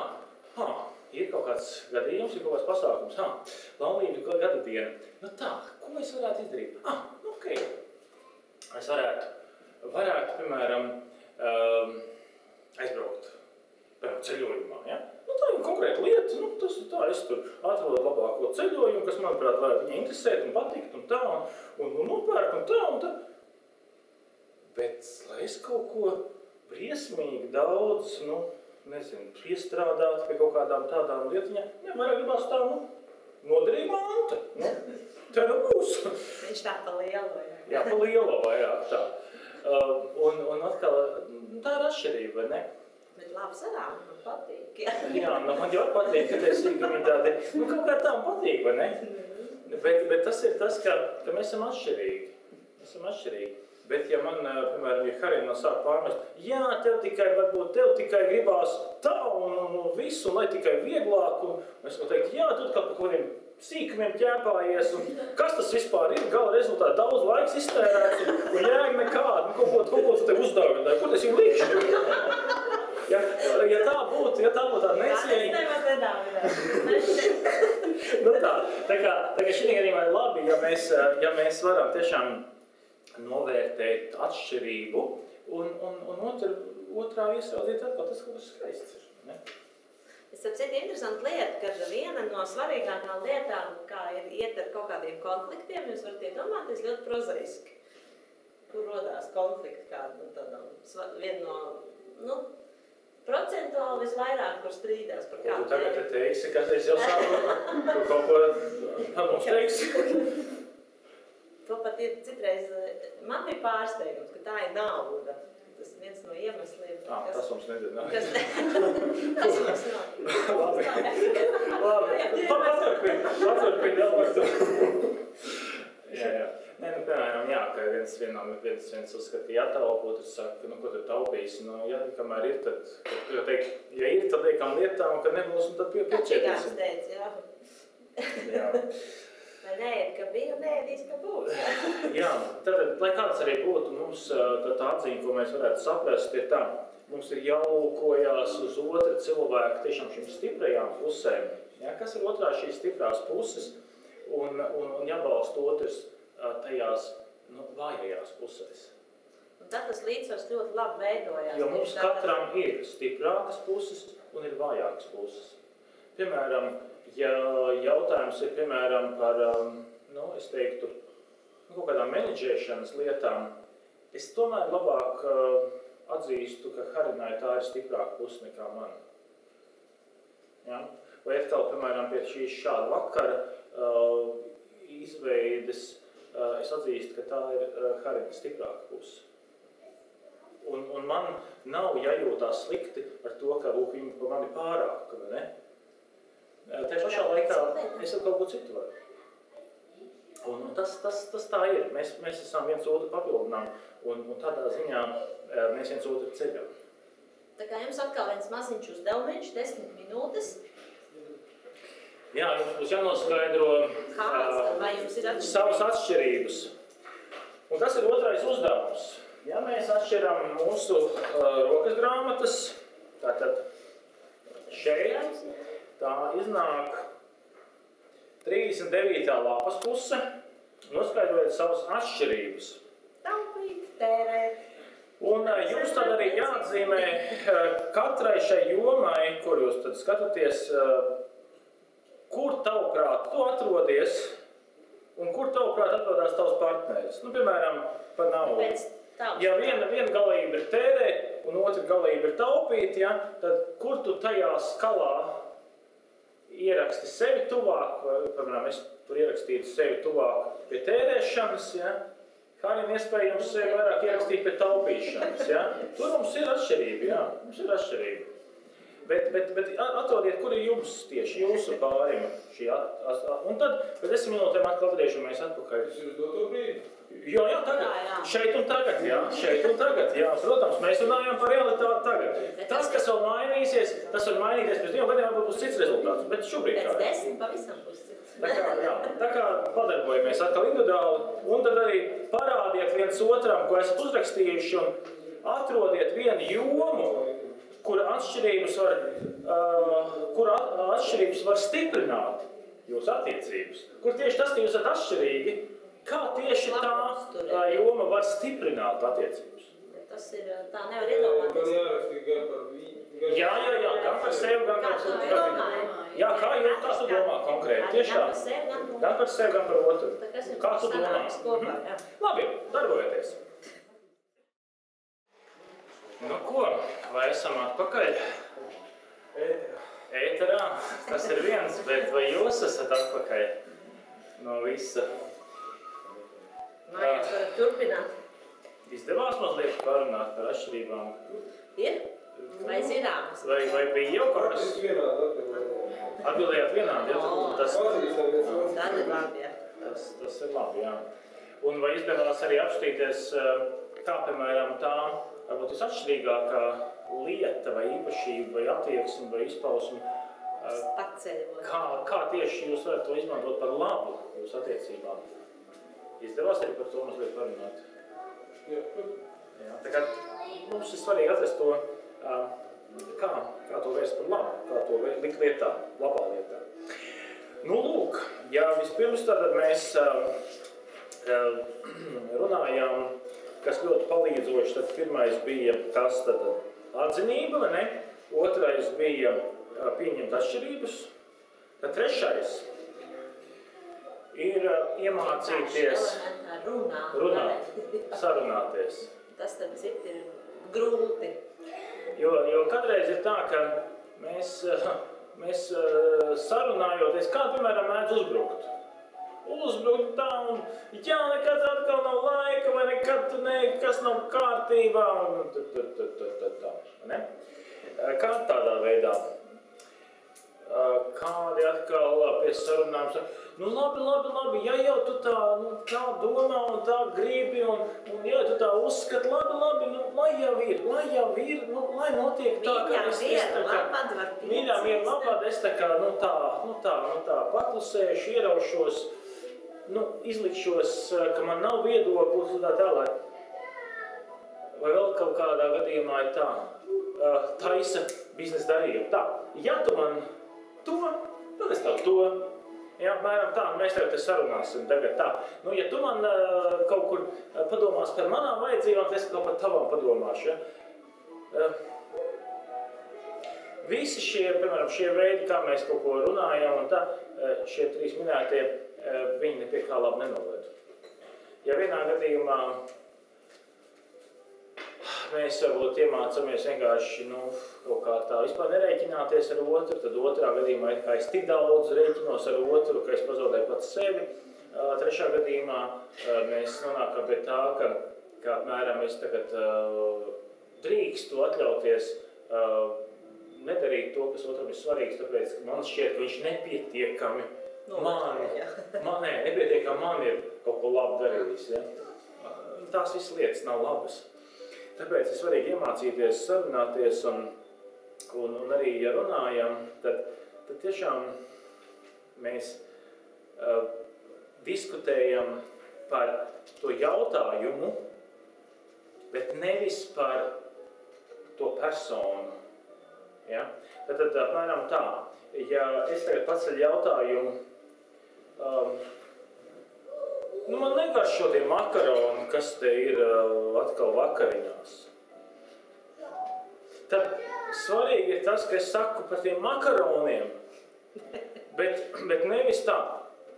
ir kaut kāds gadījums, ir kaut kāds pasākums, laulību gada diena. Tā, ko es varētu izdarīt? Ok. Es varētu, piemēram, aizbraukt, ceļojumā, ja? Tā ir konkrēta lieta, tas ir tā, es tur atrodu labāko ceļojumu, kas, manuprāt, varētu viņai interesēt un patikt un tā, un nopērk un tā. Bet, lai es kaut ko briesmīgi daudz, piestrādāt pie kaut kādām tādām lietiņām, vairāk gribās tā, noderīga manta, te būs. Viņš tā pa lielu vairāk. Jā, pa lielu vairāk, tā. Un atkal, tā ir atšķirība, vai ne? Bet labi sarāk, man patīk. Jā, man jau patīk, ka es viņi tādi, kaut kā tā man patīk, vai ne? Bet tas ir tas, ka mēs esam atšķirīgi. Bet ja man, piemēram, ja Harina sāk pārmest, tev tikai gribās tā un visu, lai tikai vieglāk, un es varu teikt, tu kā par kādiem sīkumiem ķēpājies, un kas tas vispār ir, gala rezultāti, daudz laiks iztērēts, un jēga nekāda, kaut ko tu te uzdāvināji, ko tas jau likšu? Ja tā būtu tāda necieņa. Tā kā šī gadījumā ir labi, ja mēs varam tiešām novērtēt atšķirību un otrā iesaudīt atkal tas kaut kas skaists ir. Ne? Es saprotu, interesanta lieta, ka viena no svarīgākām lietām, kā ir iet ar kaut kādiem konfliktiem, jūs varat iedomāties ļoti prozaiski, kur rodās konflikti kādu viena no, procentuāli visvairāk, kur strīdās par kādu. Tu tagad te teiksi, ka es jau sāku, tu kaut ko mums teiksi. To pat ir citreiz, man bija pārsteigums, ka tā ir nauda. Tas viens no iemesliem. Tas mums nedod. Tas mums nav. Labi. Paturpini vēl par to. Jā. Piemēram, ka viens uzskata, ka jātaupa, otrs saka, nu, ko tad taupīsi? Nu, ja, kamēr ir, tad, ja ir, tad liekam lietām, un kad nebūs, tad piečētīsim. Jā. Vai neēd, ka bija, neēdīs, ka būs. Jā, tad, lai kāds arī būtu, mums tā atzīme, ko mēs varētu saprast, ir tā, mums ir jālūkojās uz otra cilvēka tiešām šīm stiprajām pusēm. Ja, kas ir otrā šīs stiprās puses un jābalsta otrs tajās vājajās pusēs. Un tad tas līdzsvars ļoti labi veidojās. Jo mums katram ir stiprākas puses un ir vājākas puses. Piemēram, ja jautājums ir piemēram par, es teiktu, kaut kādām menedžēšanas lietām, es tomēr labāk atzīstu, ka Harinai tā ir stiprāka puse nekā man. Ja? Vai atkal, piemēram, pie šīs šāda vakara izveides, es atzīstu, ka tā ir Harinas stiprāka puse. Un man nav jājūtās slikti ar to, ka viņi pa mani pārāk, vai ne? Tajā pašā laikā es jau kaut ko citu varu. Un tas tā ir. Mēs esam viens otru papildinām un tādā ziņā mēs viens otru ceļam. Tā kā jums atkal viens maziņš uzdevumiņš, 10 minūtes. Jā, jums būs jānoskaidro savas atšķirības. Un tas ir otrais uzdevums. Ja mēs atšķiram mūsu rokas grāmatas, tātad šeit, tā iznāk 39. lapas puse, noskaidrojot savas atšķirības. Taupīt, tērēt. Un jums tad arī jāatzīmē katrai šai jomai, kur jūs tad skatāties, kur tavuprāt tu atrodies un kur tavuprāt atrodas tavs partneris. Nu, piemēram, par naudu. Ja viena galība ir tērēt un otra galība ir taupīt, ja, tad kur tu tajā skalā ieraksti sevi tuvāk, vai, piemēram, es tur ierakstītu sevi tuvāk pie tērēšanas, ja, kādiem iespējams sevi vairāk ierakstīt pie taupīšanas, ja. Tur mums ir atšķirība, jā, mums ir atšķirība. Bet atrodiet, kur ir jums tieši jūsu pārim šī un tad pēc 10 minūtēm atkal atgriežamies atpakaļ. Tas ir uz doto brīdi? Jo, jā, tagad. Šeit un tagad, jā. Šeit un tagad, jā. Protams, mēs runājam par realitāti tagad. Tas, kas vēl mainīsies, tas var mainīties pēc 2 gadiem, varbūt būs cits rezultāts, bet šobrīd kā. Pēc 10 pavisam būs cits. Tā kā padarbojamies atkal individuāli, un tad arī parādiet viens otram, ko esat uzrakstījuši, un atrodiet vienu jomu, kur atšķirības var stiprināt jūsu attiecības. Kur tieši tas, ka jūs esat atšķirīgi, kā tieši tā joma var stiprināt attiecības? Tas ir, tā nevar iedomāties. Man jārakstīt gan par viņu. Jā, gan par sevi, gan par otru. Jā, kā tu domā konkrēti? Tieši tā. Gan par sevi, gan par otru. Kā tu domā? Labi, darbojieties. Nu ko, vai esam atpakaļ? Ēterā. Tas ir viens, bet vai jūs esat atpakaļ no visa? Mājās varat turpināt. Izdevās mazliet parunāt par atšķirībām? Ir? Vai zināmas? Vai bija jau kaut kas? Atbildējāt vienādi, ja? Tā ir labi, jā. Tas ir labi, jā. Un vai izdevās arī apstīties, kā, piemēram, tā varbūt visatšķirīgākā lieta vai īpašība vai attieksme vai izpausme, kā tieši jūs varat to izmantot par labu jūsu attiecībām? Izdevās arī par to mazliet parunāt? Jā. Tā kā mums ir svarīgi atrast to, kā to vērst par labu, kā to likt lietā, labā lietā. Nu, lūk, ja vispirms tad mēs runājām, kas ļoti palīdzoši, tad pirmais bija tas tad atzinība, vai ne? Otrais bija pieņemt atšķirības. Tad trešais ir iemācīties runāt, sarunāties. Tas tad ir grūti. Jo kādreiz ir tā, ka mēs sarunājoties, kā piemēram mēdz uzbrukt. Uzbrukt tā un jā, nekad atkal nav laika vai nekad nekas nav kārtībā un tā, ne? Kā tādā veidā kādi atkal pie sarunām saka, nu labi, ja jau tu tā domā un tā gribi, un ja tu tā uzskati, labi, nu, lai jau ir, nu, lai notiek tā, kā es mīļā viena labāda, es tā kā, nu tā, paklusēšu, ieraušos, nu, izlikšos, ka man nav viedoklis un tā tālāk. Vai vēl kaut kādā gadījumā ir tā, taisa biznesa darījuma. Tā, ja tu man to, tad es tev to. Jā, apmēram tā, mēs tev te sarunāsim tagad tā. Nu, ja tu man kaut kur padomās par manām vajadzībām, tad es kaut par tavām padomāšu. Ja? Visi šie, piemēram, šie veidi, kā mēs kaut ko runājam, un tā, šie 3 minētie, viņi nepie kā labi nenoved. Ja vienā gadījumā mēs varbūt iemācāmies vienkārši kaut kā tā vispār nerēķināties ar otru, tad otrā gadījumā kā es tik daudz rēķinos ar otru, ka es pazaudēju pats sevi. Trešā gadījumā mēs nonākam pie tā, ka apmēram es tagad drīkstu atļauties nedarīt to, kas otram ir svarīgs, tāpēc, ka man šķiet, ka viņš nepietiekami man ir kaut ko labi darījis. Ja? Tās visas lietas nav labas. Tāpēc ir svarīgi iemācīties, sarunāties un arī, ja runājam, tad tiešām mēs diskutējam par to jautājumu, bet nevis par to personu. Ja? Tad apmēram tā, ja es tagad paceļu jautājumu, man negaršo tie makaroni, kas te ir atkal vakariņās. Tad svarīgi ir tas, ka es saku par tiem makaroniem, bet nevis tā.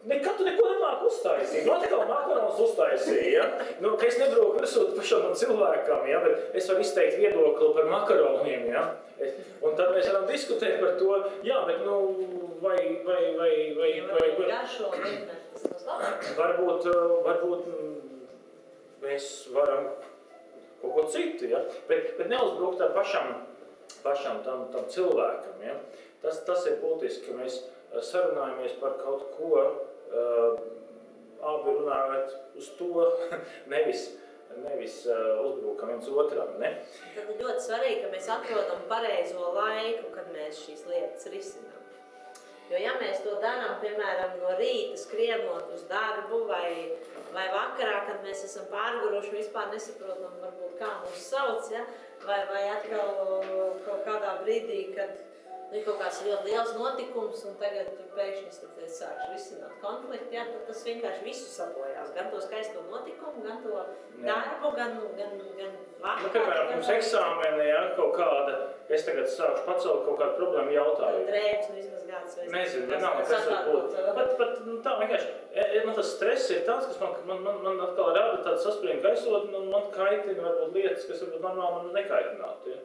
Nekad tu neko nemāk uztaisīt. Atkal makaronus uztaisīja, ja? Ka es nebrauku virsūt pašam cilvēkam, ja? Bet es varu izteikt viedokli par makaroniem, ja? Un tad mēs varam diskutēt par to, jā, bet vai varbūt mēs varam kaut ko citu, ja? Bet neuzbrukt tam pašam tam cilvēkam, ja? Tas ir būtiski, ka mēs sarunājamies par kaut ko, abi runājot uz to, nevis uzbrukam viens otram, ne? Tad ir ļoti svarīgi, ka mēs atrodam pareizo laiku, kad mēs šīs lietas risinām. Jo ja mēs to darām, piemēram, no rīta skrienot uz darbu vai vakarā, kad mēs esam pārguruši, vispār nesaprotam, varbūt kā mūs sauc, ja? vai atkal kaut kādā brīdī, kad ir kaut kāds ļoti liels notikums un tagad pēkšņi sākšu risināt konfliktu, ja? Tad tas vienkārši visu sabojās. Gan to skaisto notikumu, gan to darbu, gan vakaru. Piemēram, mums eksāmeni, ja, kaut kāda, es tagad sākšu pacelt kaut kādu problēmu jautājumu. Drēbs izmazgāts vai nezinu, kas var būt. Pat tā vienkārši, man tas stress ir tāds, kas man atkal rada tādu saspringu gaisotni un man kaitina varbūt lietas, kas varbūt normāli man nekaitinātu. Ja?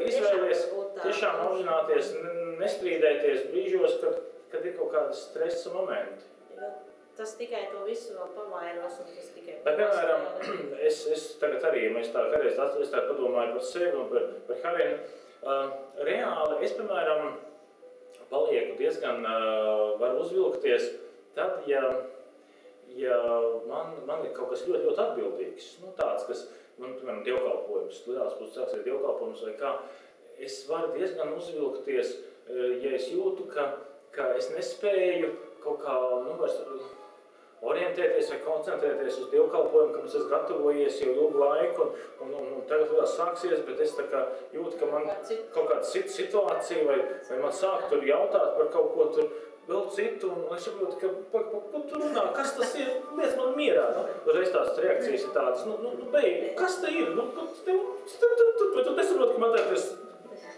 Izvēlies tiešām apzināties, nestrīdēties brīžos, kad ir kaut kāda stresa momenti. Tas tikai to visu vēl pavairos un tas tikai... Bet, piemēram, es tagad arī, mēs tā kādreiz padomāju par sevi un par Harinu. Reāli es, piemēram, palieku diezgan, varu uzvilkties tad, ja man ir kaut kas ļoti, ļoti atbildīgs. Tāds, kas, piemēram, dievkalpojums, lielās puses sāks ir dievkalpojums vai kā. Es varu diezgan uzvilkties, ja es jūtu, ka es nespēju kaut kā, orientēties vai koncentrēties uz dievkalpojumu, ka es esmu gatavojies jau ilgu laiku un tagad vēl sāksies, bet es tā kā jūtu, ka man kaut kāda cita situācija vai man sāk tur jautāt par kaut ko tur vēl citu, un es saprotu, ka ko tu runā, kas tas ir, liec man mierā. Uzreiz tās reakcijas ir tādas, beigi, kas te ir? Tu nesaproti, ka man tas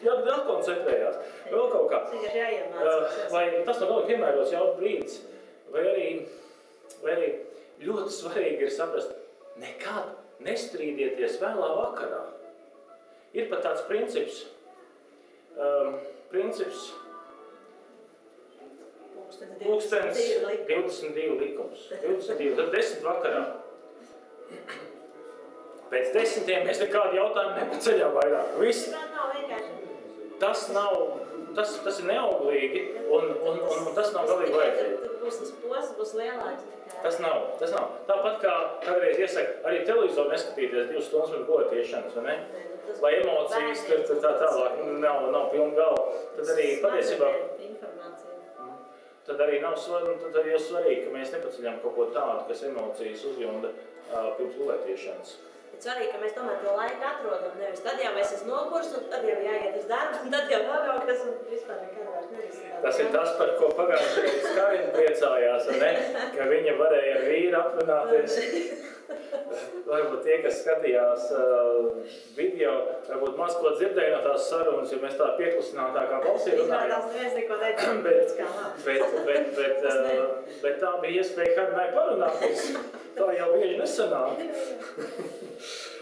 jākoncentrējās. Vēl kaut kā. Vai tas nav ļoti piemērots jau brīdis, vai arī ļoti svarīgi ir saprast, nekad nestrīdieties vēlā vakarā. Ir pat tāds princips, Pulkstens 22 likums. 22, tad 10 vakarā. Pēc 10 mēs nekādu jautājumu nepaceļām vairāk. Viss. tas ir neauglīgi, un tas nav galīgi vajadzīgi. Tad būs tas posms, būs lielāks. Tas nav. Tāpat kā kādreiz iesaka, arī televizoru neskatīties 2 stundas pirms godiešanas, vai ne? Lai emocijas tur tā tālāk nav pilna galva. Tad arī patiesībā... Tad arī nav svarīgi, ka mēs nepaceļam kaut ko tādu, kas emocijas uzjunda pirms gulētiešanas. Bet svarīgi, ka mēs tomēr to laiku atrodam, nevis tad jau mēs esam nogurs, un tad jau jāiet uz darbu, un tad jau nogaukas, un vispār nekad vairs nerisināt. Tas ir tas, par ko pagājušajā Karina priecājās, ne? Ka viņa varēja ar vīru aprunāties. Varbūt tie, kas skatījās video, varbūt maz ko dzirdēja no tās sarunas, jo mēs tā pieklusinātākā balsī runājām. Neviens neko neģi. Bet tā bija iespēja Karinai parunāties. Tā jau bieži nesanāk.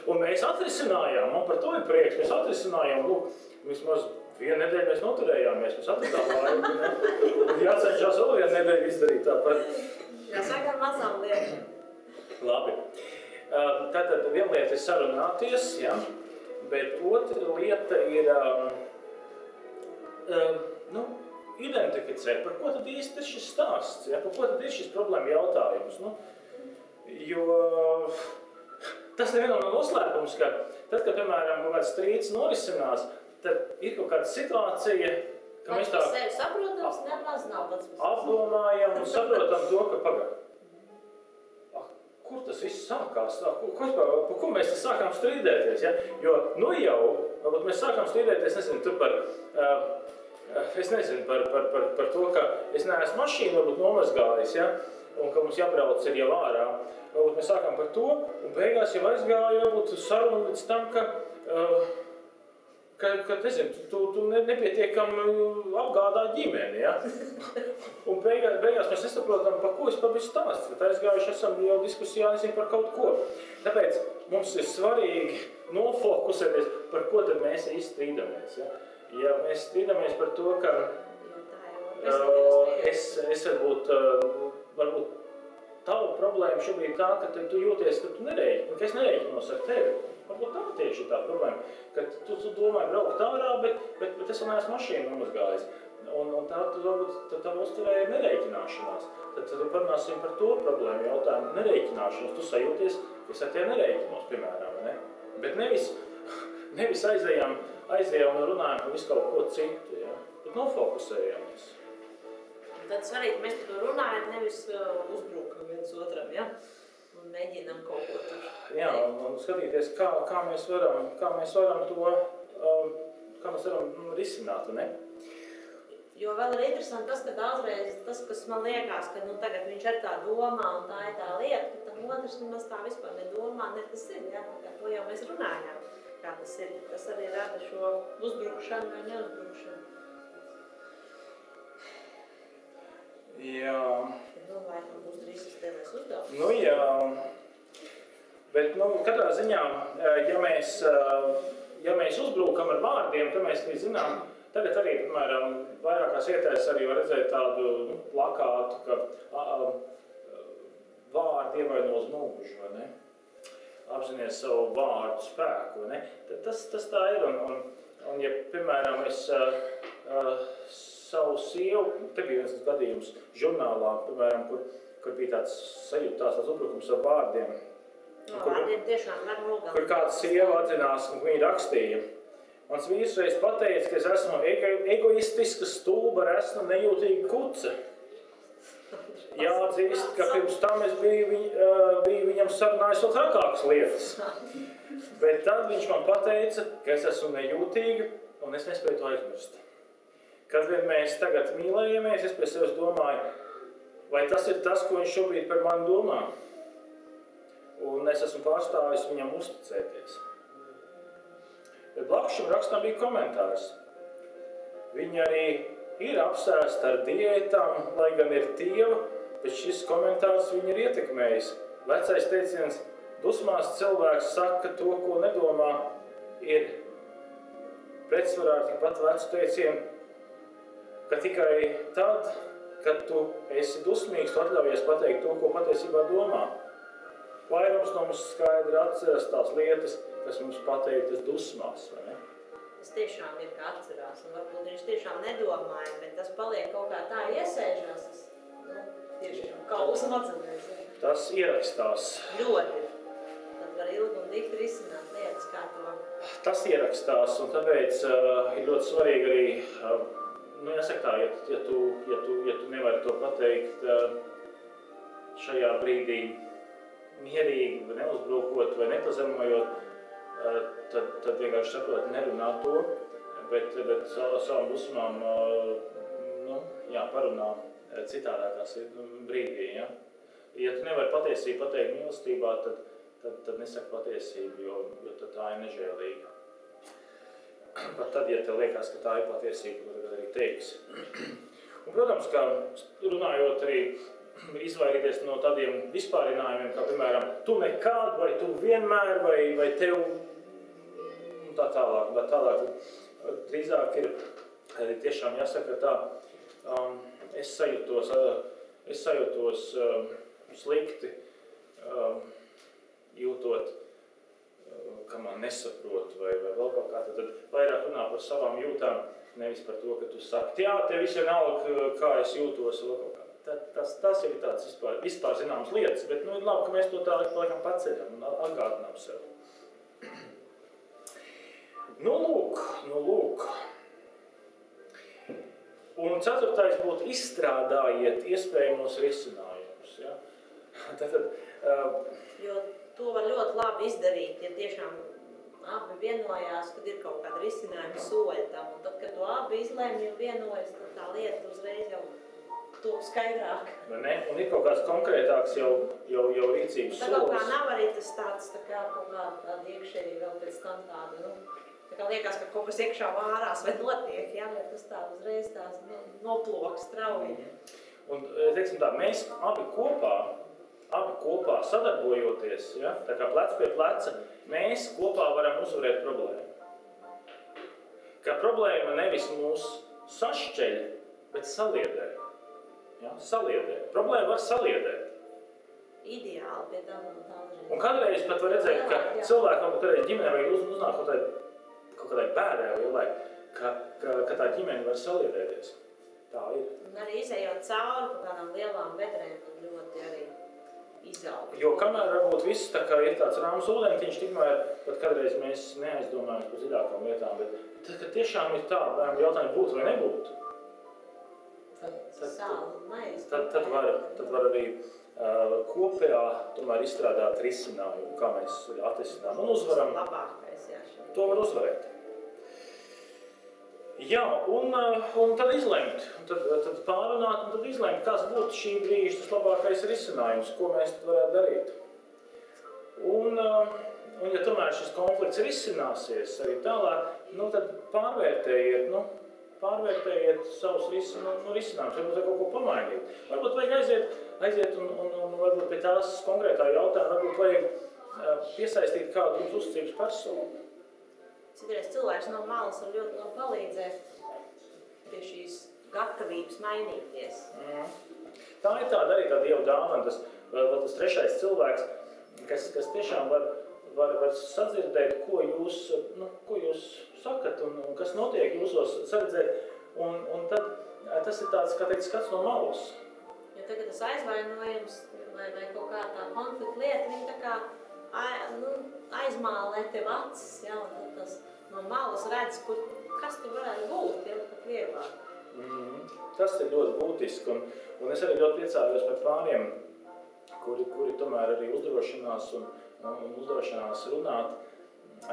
Un mēs atrisinājām, man par to ir prieks, mēs atrisinājām, vismaz 1 nedēļu mēs noturējāmies, mēs atradām laiku. Jācenšas vēl 1 nedēļu izdarīt tāpat. Jāsaka ar mazām lietām. Labi. Tātad viena lieta ir sarunāties, ja? Bet otra lieta ir identificēt, par ko tad īsti ir šis stāsts, ja? Par ko tad ir šis problēma jautājums. Jo tas nevienam nav noslēpums, ka tad, kad, piemēram, kaut kāds strīds norisinās, tad ir kaut kāda situācija, ka mēs tā sevi saprotams, nemaz nav pats. Apdomājam un saprotam to, ka pagāj. Kur tas viss sākās? Par ko mēs sākām strīdēties? Ja? Jo varbūt mēs sākām strīdēties, par to, ka es neesmu mašīnu varbūt nomazgājis, ja? Un ka mums jābrauc ir jau ārā. Varbūt mēs sākām par to, un beigās jau aizgāja varbūt sarunu līdz tam, ka tu nepietiekami apgādā ģimeni, ja? Un beigās mēs nesaprotam, par ko es par visu stāstu, bet aizgājuši esam jau diskusijā, nezinu, par kaut ko. Tāpēc mums ir svarīgi nofokusēties, par ko tad mēs īsti strīdamies, ja? Ja mēs strīdamies par to, ka es varbūt tava problēma šobrīd tā, ka tu jūties, ka tu nerēķini, ka es nerēķinos ar tevi. Varbūt tā tieši tā problēma, ka tu domāji braukt ārā, bet es vēl neesmu mašīnu nomazgājis. Un tā varbūt tā uzturēja nerēķināšanās. Tad parunāsim par to problēmu jautājumu nerēķināšanos. Tu sajūties, ka es ar tevi nerēķinos, piemēram, ne? Bet nevis aizējām un runājām par visu kaut ko citu, ja? Bet nofokusējāmies. Tad svarīgi, ka mēs par to runājam, nevis uzbrukam viens otram, ja? Un mēģinām kaut ko tur. Jā, un skatīties, kā mēs varam to, kā mēs varam risināt, ne? Jo vēl ir interesanti tas, ka daudzreiz tas, kas man liekas, ka tagad viņš ar tā domā un tā ir tā lieta, ka tam otrs nemaz tā vispār nedomā, ne tas ir, ja? Kā to jau mēs runājām, kā tas ir. Tas arī rada šo uzbrukšanu vai neuzbrukšanu. Jā. Laikam būs drīz sistēmēs uzdevums. Jā. Bet, katrā ziņā, ja mēs uzbrukam ar vārdiem, tad mēs zinām, tagad arī, piemēram, vairākās vietās arī var redzēt tādu plakātu, ka vārdi ievaino uz mūžu, vai ne? Apzinies savu vārdu spēku, vai ne? Tas tā ir, un ja, piemēram, es savu sievu, te bija viens gadījums žurnālā, piemēram, kur bija tāds sajūtās, tāds uzbrukums ar vārdiem. Vārdiem tiešām var nogalīt. Kur kāda sieva atzinās, un viņa rakstīja. Mans vīrs reiz pateica, ka es esmu egoistiska, stulba, resna, nejūtīga kuce. Jāatzīst, ka pirms tam es biju viņam sarunājis vēl trakākas lietas. Bet tad viņš man pateica, ka es esmu nejūtīga, un es nespēju to aizmirst. Kad vien mēs tagad mīlējamies, es pie sevis domāju, vai tas ir tas, ko viņš šobrīd par mani domā? Un es esmu pārstāvis viņam uzticēties. Bet blakus šim rakstam bija komentārs. Viņa arī ir apsēsta ar diētām, lai gan ir tieva, bet šis komentārs viņu ir ietekmējis. Vecais teiciens, dusmās cilvēks saka to, ko nedomā, ir pretsvarā ar tikpat vecu teicienu, ka tikai tad, kad tu esi dusmīgs, tu atļaujies pateikt to, ko patiesībā domā. Vairums no mums skaidri atceras tās lietas, kas mums pateiktas dusmās, vai ne? tas tiešām ir kā atcerās. Un varbūt viņš tiešām nedomāja, bet tas paliek kaut kā tā iesēžās. Tas, tieši kaulu smadzenēs. Tas ierakstās. Ļoti. Tad var ilgi un dikti risināt lietas, kā to. Tas ierakstās, un tāpēc ir ļoti svarīgi arī, jāsaka tā, ja tu nevari to pateikt šajā brīdī mierīgi, vai neuzbrukot, vai nepazemojot, tad vienkārši saprot, nerunā to, bet savam dusmām parunā citādākās brīdī. Ja? Ja tu nevari patiesību pateikt mīlestībā, tad nesaka patiesību, jo tad tā ir nežēlīga. Pat tad, ja tev liekas, ka tā ir patiesība, tad arī teiksi. Un, protams, kā runājot arī izvairīties no tādiem vispārinājumiem, kā piemēram, tu nekad, vai tu vienmēr, vai tev, un tā tālāk. Drīzāk ir tiešām jāsaka tā, es sajūtos slikti, jūtot, ka man nesaprot vai vēl kaut kā, tad vairāk runā par savām jūtām, nevis par to, ka tu saki, jā, tev viss vienalga, kā es jūtos, vēl kaut kā. Tas jau ir tāds vispār zināmas lietas, bet ir labi, ka mēs to tā laikam paceļam un atgādinām sev. Nu lūk. Un 4. būtu izstrādājiet iespējamos risinājumus. Ja? Jo to var ļoti labi izdarīt, ja tiešām abi vienojās, kad ir kaut kāda risinājuma soļa tam. Un tad, kad to abi izlēmj un vienojas, tad tā lieta uzreiz jau top skaidrāk. Un ir kaut kāds konkrētāks jau rīcības solis. Tā kaut kā nav arī tas tāds, tā kā kaut kā tāda iekšēji vēl pēc tam tāda, tā kā liekas, ka kaut kas iekšā vārās vai notiek, ja, bet tas tā uzreiz tās noploks strauji. Un, teiksim tā, mēs abi kopā sadarbojoties, ja, tā kā plec pie pleca, mēs kopā varam uzvarēt problēmu. Ka problēma nevis mūs sašķeļ, bet saliedē. Ja, saliedē. Problēma var saliedēt. Ideāli pie tam un tālreiz. Un kādreiz pat var redzēt, ka cilvēkam kādreiz ģimenē vajag uznāk kaut kādai bēdē vai ka tā ģimene var saliedēties. Tā ir. Un arī izējot cauri kaut kādām lielām bedrēm un ļoti arī izaug. Jo kamēr varbūt viss tā kā ir tāds rāms ūdentiņš, tikmēr pat kādreiz mēs neaizdomājam par dziļākām lietām, bet tad, kad tiešām ir tā, jautājumi būt vai nebūt, tad var arī kopējā tomēr izstrādāt risinājumu, kā mēs atrisinām un uzvaram. Labākais, jā. To var uzvarēt. Jā, un tad izlemt, tad pārunāt un tad izlemt, kas būtu šī brīža tas labākais risinājums, ko mēs varētu darīt. Un ja tomēr šis konflikts risināsies arī tālāk, tad pārvērtējiet savus risinājumus, varbūt kaut ko pamainīt. Varbūt vajag aiziet un varbūt pie tās konkrētā jautājuma, varbūt vajag piesaistīt kādu jums uzticības personu. Citreiz cilvēks no malas var ļoti labi palīdzēt pie šīs gatavības mainīties. Tā ir tāda arī tā Dieva dāvana, tas 3. cilvēks, kas tiešām var sadzirdēt, ko jūs sakat un kas notiek jūsos saredzēt. Un tad tas ir tāds, kā teikt, skats no malas. Jo tagad tas aizvainojums vai kaut kā tā konflikta lieta, viņa tā kā aizmālē tev acis, ja, un tad tas no malas redz, kas tu varētu būt, ja, pat vieglāk. Tas ir ļoti būtiski, un es arī ļoti priecājos par pāriem, kuri tomēr arī uzdrošinās un uzdrošinās runāt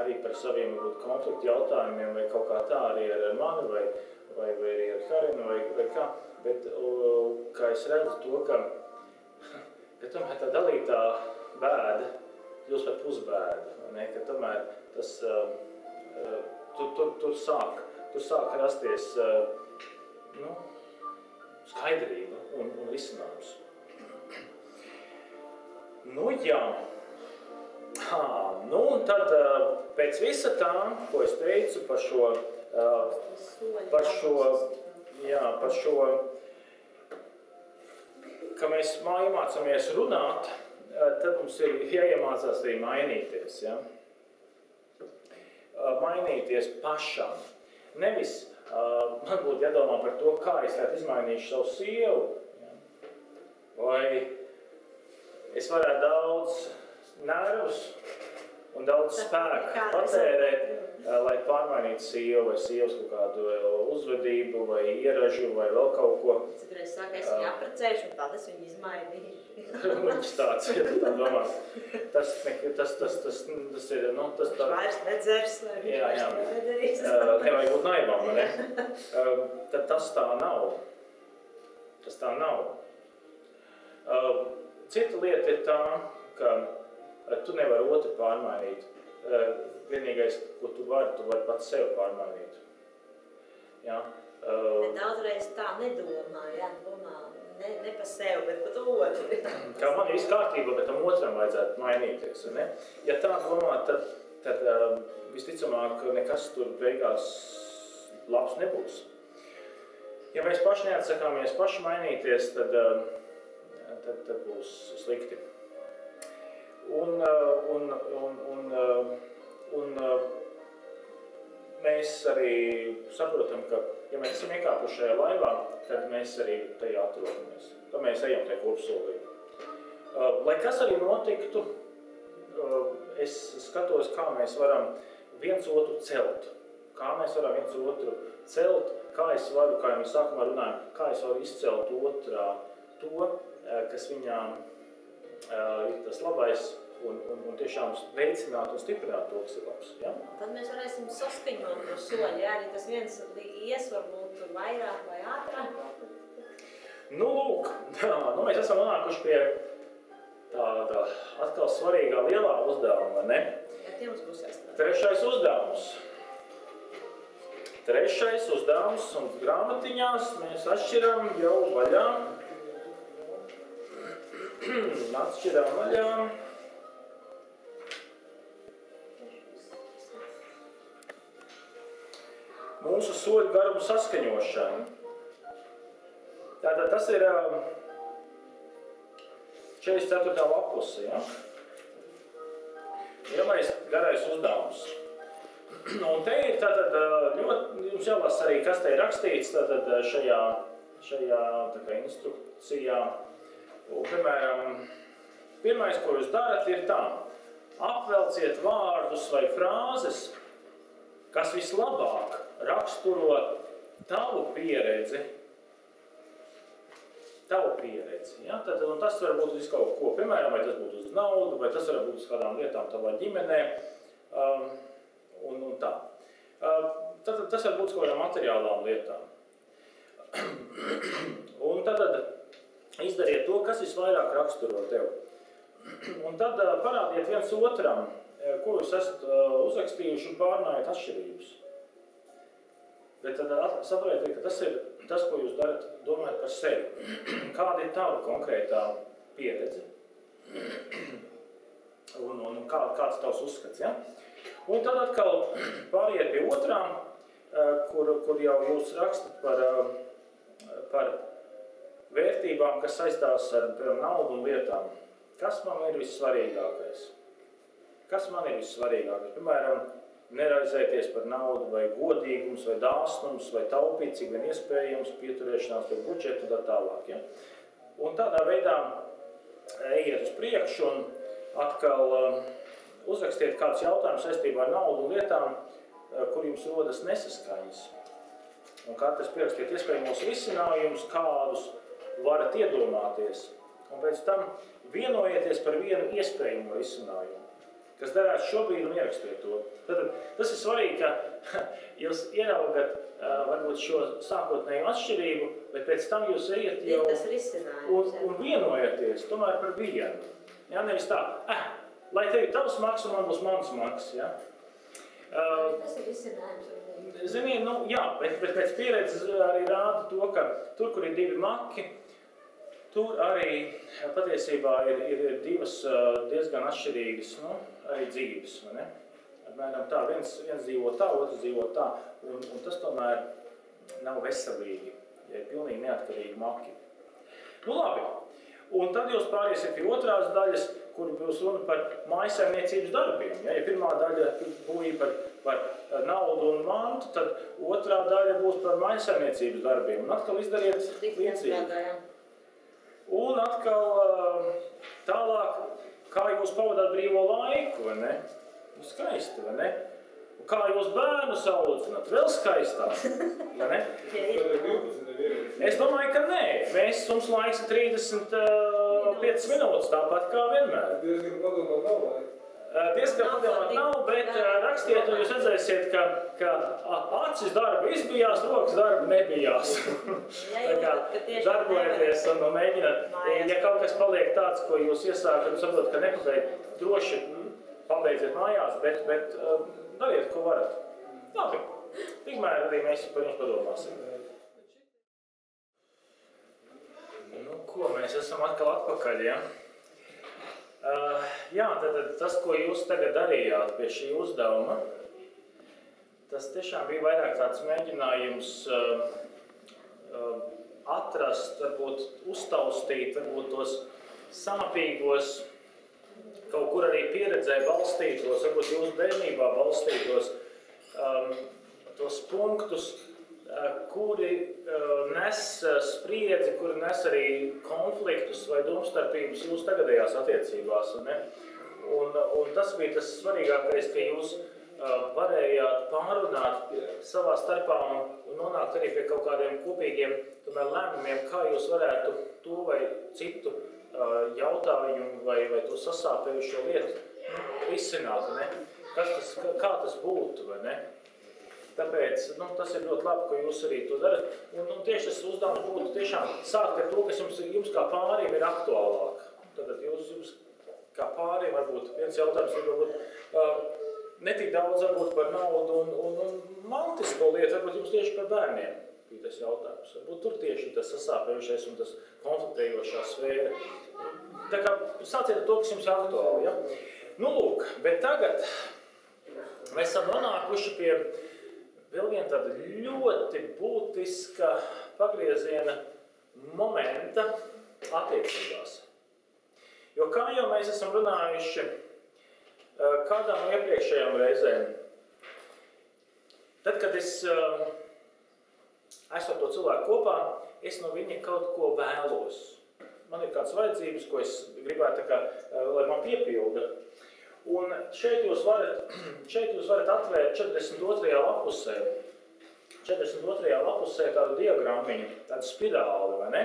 arī par saviem konfliktu jautājumiem vai kaut kā tā arī ar mani vai arī ar Karinu vai kā, bet kā es redzu to, ka tomēr tā dalītā bēda jūs par pusbēdu, ka tomēr tas tur sāk rasties skaidrība un risinājums. Jā. Un tad pēc visa tā, ko es teicu par šo, ka mēs iemācāmies runāt, tad mums ir jāiemācās arī mainīties. Ja? mainīties pašam. Nevis man būtu jādomā par to, kā es izmainīšu savu sievu, ja? Vai es varētu daudz nervus un daudz spēku patērēt, lai pārmainītu sievu vai sievas kaut kādu uzvedību vai ieražu vai vēl kaut ko. Citreiz saka, es viņu apprecēšu un tad es viņu izmainīšu. Viņš tāds, ja tu tā domā. Tas ir, nu, tas tā... Vairs nedzers, vai viņš vairs nedarīs. Nevajag būt naivam, ne? Tad tas tā nav. Tas tā nav. Cita lieta ir tā, ka tu nevari otru pārmainīt. Vienīgais, ko tu vari pats sevi pārmainīt. Ja? Daudzreiz tā nedomā, ja? Domā ne pa sevi, bet pa otru. Kā man ir viss kārtībā, bet tam otram vajadzētu mainīties. Ne? Ja tā domā, tad visticamāk nekas tur beigās labs nebūs. Ja mēs paši neatsakāmies paši mainīties, tad būs slikti. Un mēs arī saprotam, ka, ja mēs esam iekāpuši šajā laivā, tad mēs arī tajā atrodamies. Tad mēs ejam tajā kopsolī. Lai kas arī notiktu, es skatos, kā mēs varam viens otru celt. Kā mēs varam viens otru celt, kā es varu, kā mēs sākumā runājam, kā es varu izcelt otrā to, kas viņām ir tas labais, un tiešām veicināt un stiprināt to, kas ir labs. Ja? Tad mēs varēsim saskaņot to soļu, ja arī tas viens ies varbūt vairāk vai ātrāk. Nu, lūk, mēs esam nonākuši pie tāda atkal svarīgā lielā uzdevuma, ne? Ja tie mums būs jāstrādā. Trešais uzdevums, un grāmatiņās mēs atšķiram jau vaļā. Mūsu soļu garumu saskaņošana. Tātad tas ir 44. lapuse, ja? Lielais garais uzdevums. Un te ir tātad ļoti, jums jālasa arī, kas te ir rakstīts tātad šajā tā kā instrukcijā. Un, piemēram, pirmais, ko jūs darat, ir tā. Apvelciet vārdus vai frāzes, kas vislabāk raksturo tavu pieredzi. Ja? Tad, un tas var būt uz kaut ko, piemēram, vai tas būtu uz naudu, vai tas var būt uz kādām lietām tavā ģimenē, un tā. Tad tas var būt uz kaut kādām materiālām lietām. Un tad izdariet to, kas visvairāk raksturo tev. Un tad parādiet viens otram, ko jūs esat uzrakstījuši un pārnājiet atšķirības. Bet tad saprotiet, ka tas ir tas, ko jūs darat, domājat par sevi. Kāda ir tava konkrētā pieredze? Un kāds tavs uzskats, ja? Un tad atkal pāriet pie otrām, kur jau jūs rakstat par vērtībām, kas saistās ar naudu un lietām. Kas man ir vissvarīgākais? Piemēram, neraizēties par naudu, vai godīgums, vai dāsnums, vai taupīt, cik vien iespējams, pieturēšanās pie budžeta un tā tālāk. Ja? Un tādā veidā ejiet uz priekšu un atkal uzrakstiet kāds jautājums saistībā ar naudu un lietām, kur jums rodas nesaskaņas. Un katrs pierakstiet iespējamos risinājumus, kādus varat iedomāties. Un pēc tam vienojieties par vienu iespējamo risinājumu, kas darās šobrīd, un ierakstiet to. Tad tas ir svarīgi, ka jūs ieraugat varbūt šo sākotnēju atšķirību, bet pēc tam jūs ejat jau un vienojieties tomēr par vienu. Ja, nevis tā, lai tev ir tavs maks un man būs mans maks. Ja? Tas ir risinājums. Ziniet, nu jā, bet pēc pieredzes arī rāda to, ka tur, kur ir divi maki, tur arī patiesībā ir divas diezgan atšķirīgas, nu, arī dzīves, vai ne? Apmēram tā, viens dzīvo tā, otrs dzīvo tā, un tas tomēr nav veselīgi, ja ir pilnīgi neatkarīgi maki. Nu labi, un tad jūs pāriesiet pie otrās daļas, kur būs runa par mājsaimniecības darbiem. Ja pirmā daļa būja par naudu un mantu, tad otrā daļa būs par mājsaimniecības darbiem. Un atkal izdariet līdzīgi. Un atkal tālāk, kā jūs pavadāt brīvo laiku, vai ne? Skaisti, vai ne? Un kā jūs bērnus audzināt, vēl skaistāk, vai ne? Es domāju, ka nē. Mums laiks ir 35 minūtes, tāpat kā vienmēr. Diezgan padomāt nav, bet rakstiet, un jūs redzēsiet, ka acis darba izbijās, rokas darba nebijās. Darbojieties un mēģināt. Ja kaut kas paliek tāds, ko jūs iesākat un saprotat, ka nepabeigt, droši pabeidziet mājās, bet dariet, ko varat. Labi, tikmēr arī mēs par jums padomāsim. Nu, ko, mēs esam atkal atpakaļ, ja? Jā, tad tas, ko jūs tagad darījāt pie šī uzdevuma, tas tiešām bija vairāk tāds mēģinājums atrast, varbūt uztaustīt, varbūt tos sāpīgos, kaut kur arī pieredzē balstītos, varbūt jūsu bērnībā balstītos, tos punktus, kuri nes spriedzi, kuri nes arī konfliktus vai domstarpības jūsu tagadējās attiecībās. Ne? Un tas bija tas svarīgākais, ka jūs varējāt pārunāt savā starpā un nonākt arī pie kaut kādiem kopīgiem lēmumiem, kā jūs varētu to vai citu jautājumu vai to sasāpējušo lietu izsināt. Ne? Kā tas būtu, vai ne? Tāpēc tas ir ļoti labi, ka jūs arī to darat. Un tieši tas uzdevums būtu tiešām sākt ar to, kas jums kā pāriem ir aktuālāk. Tad jums kā pāriem varbūt viens jautājums ir varbūt netik daudz varbūt par naudu un mantisko lietu, varbūt jums tieši par bērniem bija tas jautājums. Varbūt tur tieši tas sasāpējušais un tas konfliktējošā sfēra. Tā kā sāciet ar to, kas jums ir aktuāli. Ja? Nu lūk, bet tagad mēs esam nonākuši pie vēl viena tāda ļoti būtiska pagrieziena momenta attiecībās. Jo kā jau mēs esam runājuši kādā no iepriekšējām reizēm, tad, kad es esmu to cilvēku kopā, es no viņa kaut ko vēlos. Man ir kāds vajadzības, ko es gribētu, lai man piepilda. Un šeit jūs varat atvērt 42. lapusē. 42. lapusē tādu diagrammiņu, tādu spirāli, vai ne?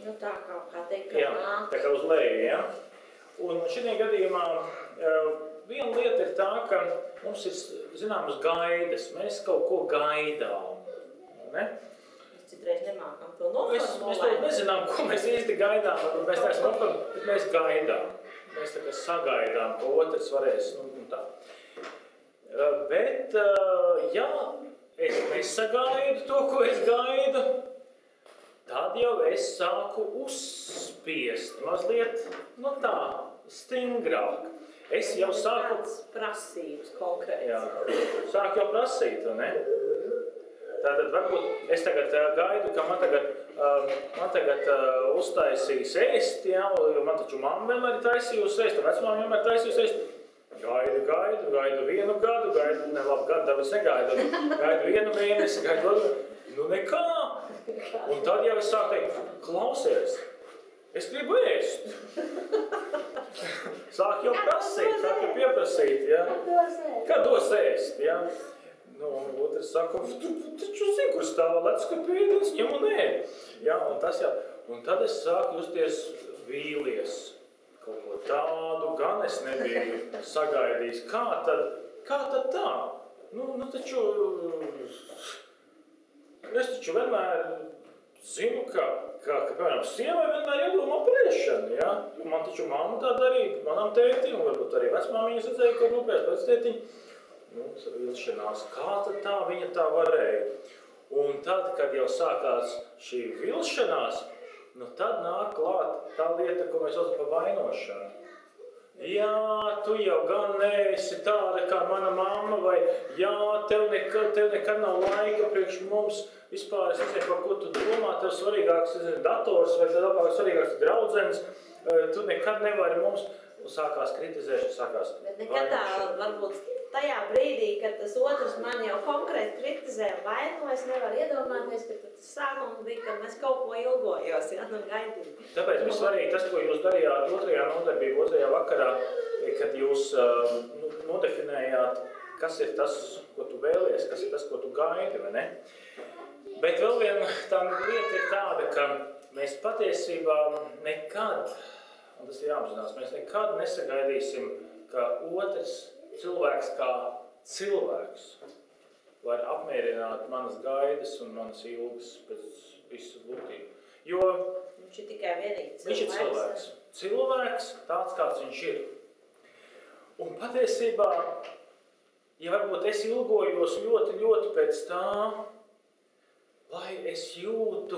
Nu tā kā teikt, jā, tā kā uz leju, ja? Un šajā gadījumā viena lieta ir tā, ka mums ir zināmas gaidas. Mēs kaut ko gaidām, ne? Mēs citreiz nemākam to noformulēt. Mēs to nezinām, ko mēs īsti gaidām, mēs neesam noformulēt, bet mēs gaidām. Mēs tā kā sagaidām, ka otrs varēs, un tā. Bet, ja es nesagaidu to, ko es gaidu, tad jau es sāku uzspiest mazliet, tā, stingrāk. Es jau sāku... Prasības konkrēts. Jā, sāku jau prasīt, ne? Tātad varbūt es tagad gaidu, ka man tagad uztaisīs ēst, ja, jo man taču mamma vienmēr ir taisījusi ēst, un vecmāma vienmēr taisījusi ēst. Gaidu 1 gadu, ne labi gadu, es negaidu, gaidu 1 mēnesi, gaidu nekā. Un tad jau es sāku teikt, klausies, es gribu ēst. Sāk jau prasīt, sāk jau pieprasīt, ja. Kad dos ēst, ja. Un otrs saka, taču zinu, kur stāv leckapēdienas, ņem un ēd. Ja, un tad es sāku justies vīlies. Kaut ko tādu gan es nebiju sagaidījis. Kā tad tā? Taču... Es taču vienmēr zinu, ka piemēram, sievai vienmēr jādomā par ēšanu, ja? Jo man taču mamma tā darīja, manam tētim, un varbūt arī vecmāmiņas redzēja, ka rūpēs pēc tētiņa. Vilšanās. Kā tad tā viņa tā varēja? Un tad, kad jau sākās šī vilšanās, tad nāk klāt tā lieta, ko mēs saucam par vainošanu. Jā, tu jau gan neesi tāda kā mana mamma, vai jā, tev nekad nav laika priekš mums. Vispār es nezinu, par ko tu domā, tev svarīgāks dators, vai tev labāk svarīgāks draudzenes. tu nekad nevari mums, un sākās kritizēšana, sākās Bet nekad tā, varbūt tajā brīdī, kad tas otrs man jau konkrēti kritizē un vaino, es nevaru iedomāties, ka tas sākums bija, kad mēs kaut ko ilgojos, ja, nu gaidīju. Tāpēc bija svarīgi tas, ko jūs darījāt otrajā nodarbībā, otrajā vakarā, kad jūs nodefinējāt, kas ir tas, ko tu vēlies, kas ir tas, ko tu gaidi, vai ne? Bet vēl viena tā lieta ir tāda, ka mēs patiesībā nekad, un tas ir jāapzinās, mēs nekad nesagaidīsim, ka otrs cilvēks kā cilvēks var apmierināt manas gaidas un manas ilgas pēc visu būtību. Jo viņš ir tikai vienīgi cilvēks. Viņš ir cilvēks. Cilvēks tāds, kāds viņš ir. Un patiesībā, ja varbūt es ilgojos ļoti, ļoti pēc tā, lai es jūtu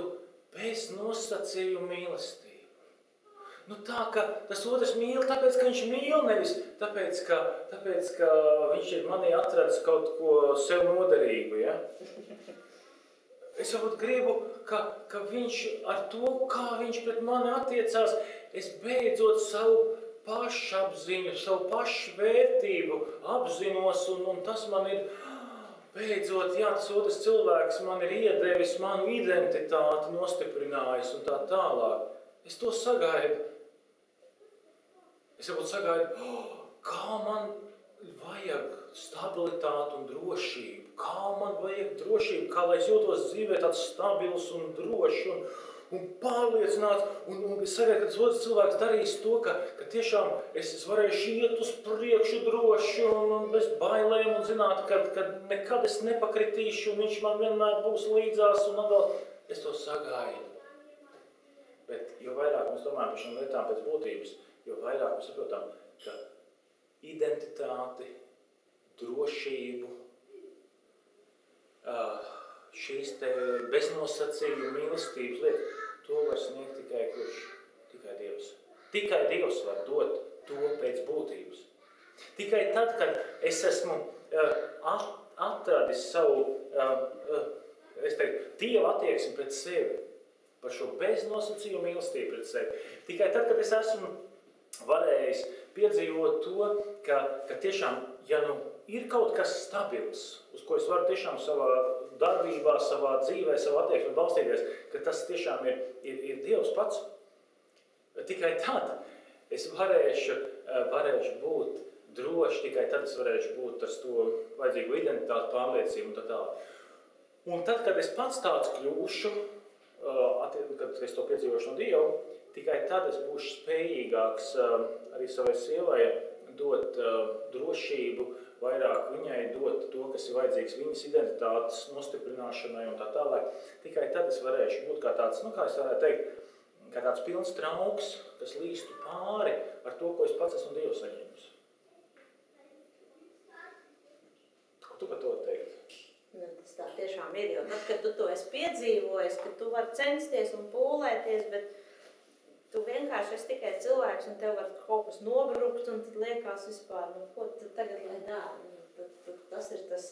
bez nosacījumu mīlestību. Nu tā, ka tas otrs mīl, tāpēc, ka viņš mīl, nevis tāpēc, ka viņš ir manī atradis kaut ko sev noderīgu, ja? Es varbūt gribu, ka viņš ar to, kā viņš pret mani attiecās, es beidzot savu pašapziņu, savu pašvērtību apzinos, un tas man ir beidzot, jā, tas otrs cilvēks man ir iedevis manu identitāti, nostiprinājis un tā tālāk. Es to sagaidu. Es varbūt sagaidu, kā man vajag stabilitāti un drošību, kā man vajag drošību, kā lai es jūtos dzīvē tāds stabils un drošs un pārliecināts, un es sagaidu, ka tas otrs cilvēks darīs to, ka tiešām es varēšu iet uz priekšu droši un bez bailēm un zināt, ka nekad es nepakritīšu un viņš man vienmēr būs līdzās un atbalst. Es to sagaidu. Bet jo vairāk mēs domājam par šīm lietām pēc būtības, jo vairāk mēs saprotam, ka identitāti, drošību, šīs te beznosacījuma mīlestības lietas, to var sniegt tikai kurš? Tikai Dievs. Tikai Dievs var dot to pēc būtības. Tikai tad, kad es esmu atradis savu, Dieva attieksmi pret sevi, par šo beznosacījumu mīlestību pret sevi. Tikai tad, kad es esmu varējis piedzīvot to, ka tiešām, ja nu ir kaut kas stabils, uz ko es varu tiešām savā darbībā, savā dzīvē, savā attieksmē balstīties, ka tas tiešām ir Dievs pats. Tikai tad es varēšu būt droši, tikai tad es varēšu būt ar to vajadzīgo identitāti, pārliecību un tā tālāk. Un tad, kad es pats tāds kļūšu, kad es to piedzīvošu no Dieva, tikai tad es būšu spējīgāks arī savai sievai dot drošību, vairāk viņai dot to, kas ir vajadzīgs viņas identitātes nostiprināšanai un tā tālāk. Tikai tad es varēšu būt kā tāds, kā es varētu teikt, kā tāds pilns trauks, kas līstu pāri ar to, ko es pats esmu Dievu saņēmis. Ko tu par to teikt? Tas tā tiešām ir, jo tad, kad tu to esi piedzīvojis, ka tu vari censties un pūlēties, bet tu vienkārši esi tikai cilvēks un tev var kaut kas nobrukt un tad liekas vispār, ko tad tagad lai dara? Tas ir tas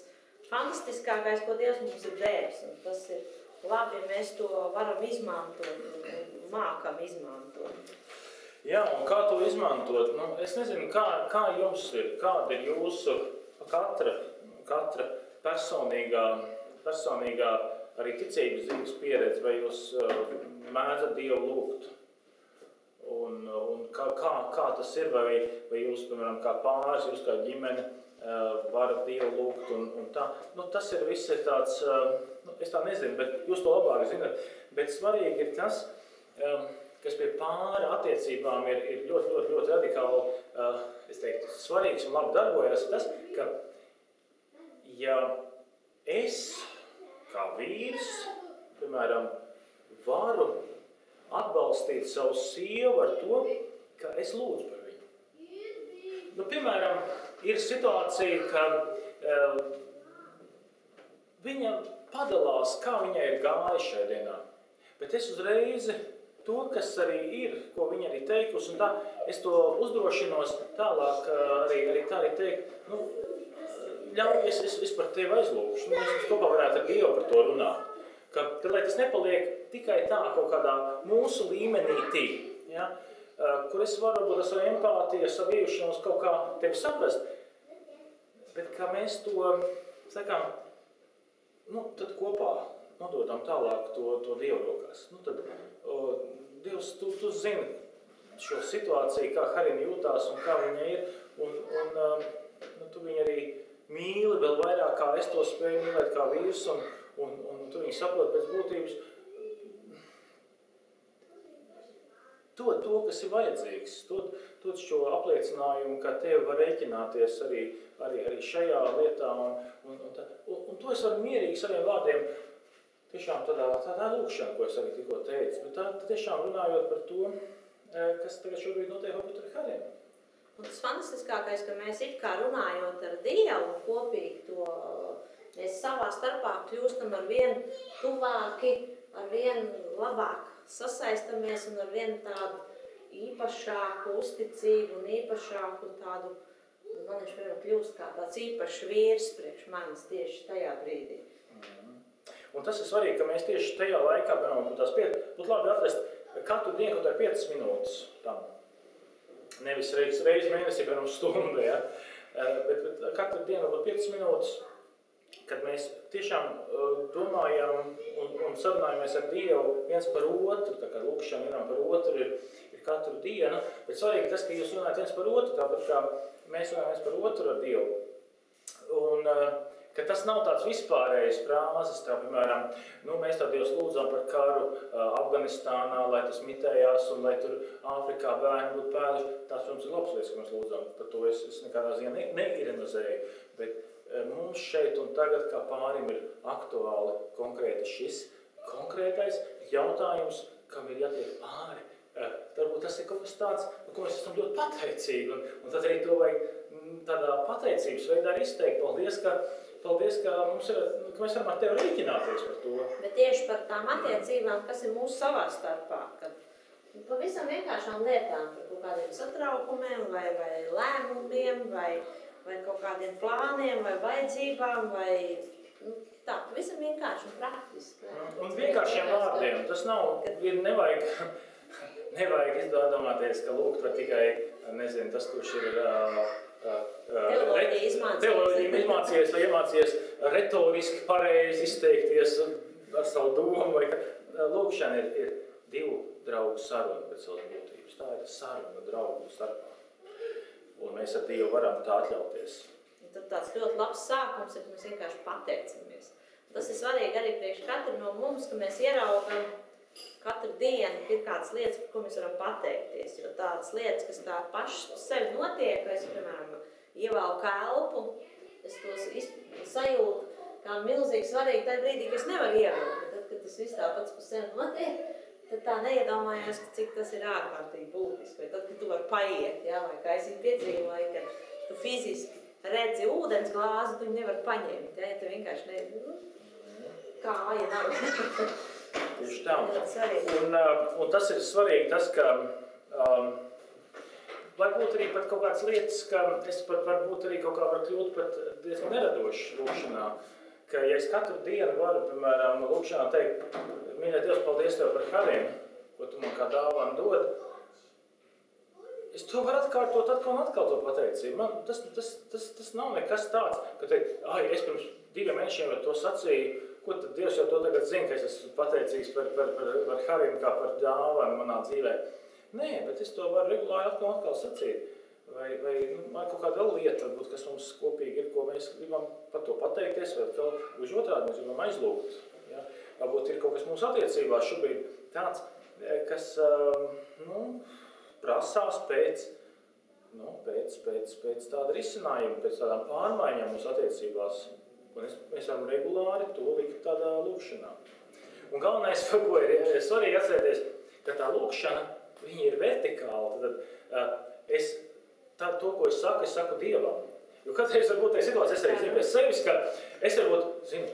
fantastiskākais, ko Dievs mums ir devis, un tas ir labi, ja mēs to varam izmantot un mākam izmantot. Jā, un kā to izmantot? Es nezinu, kā jums ir, kāda ir jūsu katra personīgā arī ticības dzīves pieredze, vai jūs mēdzat Dievu lūgt? Un kā tas ir, vai jūs, piemēram, kā pāris, jūs kā ģimene varat Dievu lūgt un tā. Tas ir viss ir tāds, es tā nezinu, bet jūs to labāk zināt. Bet svarīgi ir tas, kas pie pāri attiecībām ir ļoti, ļoti, ļoti radikāli, es teiktu, svarīgs un labi darbojas, tas, ka ja es, kā vīrs, piemēram, varu atbalstīt savu sievu ar to, ka es lūdzu par viņu. Piemēram, ir situācija, ka viņa padalās, kā viņai ir gājis šajā dienā. Bet es uzreiz to, kas arī ir, ko viņa arī teikusi, un tā, es to uzdrošinos tālāk arī tā arī teikt, ļauj, es par tevi aizlūkšu, mēs kopā varētu ar Dievu par to runāt. Ka lai tas nepaliek tikai tā kaut kādā mūsu līmenītī, ja? kur es varu būt ar savu empātiju, ar savu iejušanos kaut kā tevi saprast, bet kā mēs to, sakām, tad kopā nododam tālāk to Dievu rokās. Tad, Dievs, tu zini šo situāciju, kā Harina jūtās un kā viņa ir, un tu viņu arī mīli vēl vairāk, kā es to spēju mīlēt kā vīrs, un tu viņu saproti pēc būtības. To, kas ir vajadzīgs, to šo apliecinājumu, kā tevi var rēķināties arī šajā lietā, un to es varu mierīgi saviem vārdiem, tiešām tādā lūkšana, ko es arī tikko teicu, bet tā tiešām runājot par to, kas tagad šobrīd notiek varbūt ar Harinu. Un tas fantastiskākais, ka mēs it kā runājot ar Dievu kopīgi to, mēs savā starpā kļūstam ar vien tuvāki, ar vien labāk sasaistamies un ar vien tādu īpašāku uzticību un īpašāku tādu, man viņš vienam kļūst kā tāds īpašs vīrs priekš manis tieši tajā brīdī. Un tas ir svarīgi, ka mēs tieši tajā laikā, būtu labi atrast katru dienu kaut 5 minūtes tam. Nevis reiz mēnesī, stundu, ja? Bet katru dienu būtu 5 minūtes, kad mēs tiešām domājam un sarunājamies ar Dievu viens par otru, tā kā lūkšana vienam par otru ir katru dienu, bet svarīgi tas, ka jūs runājat viens par otru, tāpat kā mēs runājam viens par otru ar Dievu. Un ka tas nav tāds vispārējais frāzes, tā piemēram, mēs tā Dievs lūdzam par karu Afganistānā, lai tas mitējās un lai tur Āfrikā bērni būtu pēduši. Tās, protams, ir labs lietas, ka mēs lūdzam, par to es nekādā ziņā neironizēju, bet mums šeit un tagad kā pārim ir aktuāli konkrēti šis konkrētais jautājums, kam ir jātiek pāri. Varbūt tas ir kaut kas tāds, par ko mēs esam ļoti pateicīgi, un tad arī to vajag tādā pateicības veidā arī izteikt. Paldies, ka mēs varam ar tevi rēķināties par to. Bet tieši par tām attiecībām, kas ir mūsu savā starpā, kad pavisam vienkāršām lietām, par kaut kādiem satraukumiem vai lēmumiem vai kaut kādiem plāniem vai vajadzībām vai tā, pavisam vienkārši un praktiski. Un vienkāršiem vārdiem, tas nav, nevajag izdomāties, ka lūgt var tikai, nezinu, tas, kurš ir teoloģiju izmācījies vai iemācījies retoriski pareizi izteikties ar savu domu, vai lūkšana ir divu draugu saruna pēc savas būtības. Tā ir saruna draugu starpā. Un mēs ar Dievu varam tā atļauties. Un tad tāds ļoti labs sākums ir, ka mēs vienkārši pateicamies. Tas ir svarīgi arī priekš katru no mums, ka mēs ieraugam katru dienu, ir kādas lietas, par ko mēs varam pateikties. Jo tādas lietas, kas tā pašas sevi notiek, es, piemēram, ievalku elpu, es tos sajūtu kā milzīgi svarīgi tajā brīdī, ka es nevaru ievilkt. Tad, kad tas viss tā pats par sevi notiek, tad tā neiedomājās, cik tas ir ārkārtīgi būtiski. Vai tad, kad tu vari paiet, ja, vai kā es piedzīvoju, kad tu fiziski redzi ūdens glāzi, tu nevar paņemt. Ja, tu vienkārši kāja nav. Tieši tā. Un tas ir svarīgi, tas, ka lai būtu arī pat kaut kādas lietas, ka es pat varbūt arī kaut kā var kļūt pat diezgan neradoši lūkšanā. Ka ja es katru dienu varu, piemēram, lūkšanā teikt, mīļā Dievs, paldies Tev par Harinu, ko Tu man kā dāvanu dod, es to varu atkārtot atkal to pateicību. Tas nav nekas tāds, ka teikt, es pirms 2 mēnešiem to sacīju, ko tad Dievs jau to tagad zina, ka es esmu pateicīgs par Harinu kā par dāvanu manā dzīvē. Nē, bet es to varu regulāri atkal sacīt. Vai kaut kāda vēl lieta, varbūt, kas mums kopīgi ir, ko mēs gribam par to pateikties, vai vēl gluži otrādi mēs gribam aizlūgt. Ja? Varbūt ir kaut kas mūsu attiecībās šobrīd tāds, kas prasās pēc tāda risinājuma, pēc tādām pārmaiņām mūsu attiecībās. Un mēs varam regulāri to likt tādā lūkšanā. Un galvenais, par ko ir svarīgi atcerēties, ka tā lūkšana, viņa ir vertikāla. Tad to, ko es saku Dievam. Jo katreiz varbūt tajā situācijā es arī zinu pēc sevis, ka es varbūt zinu,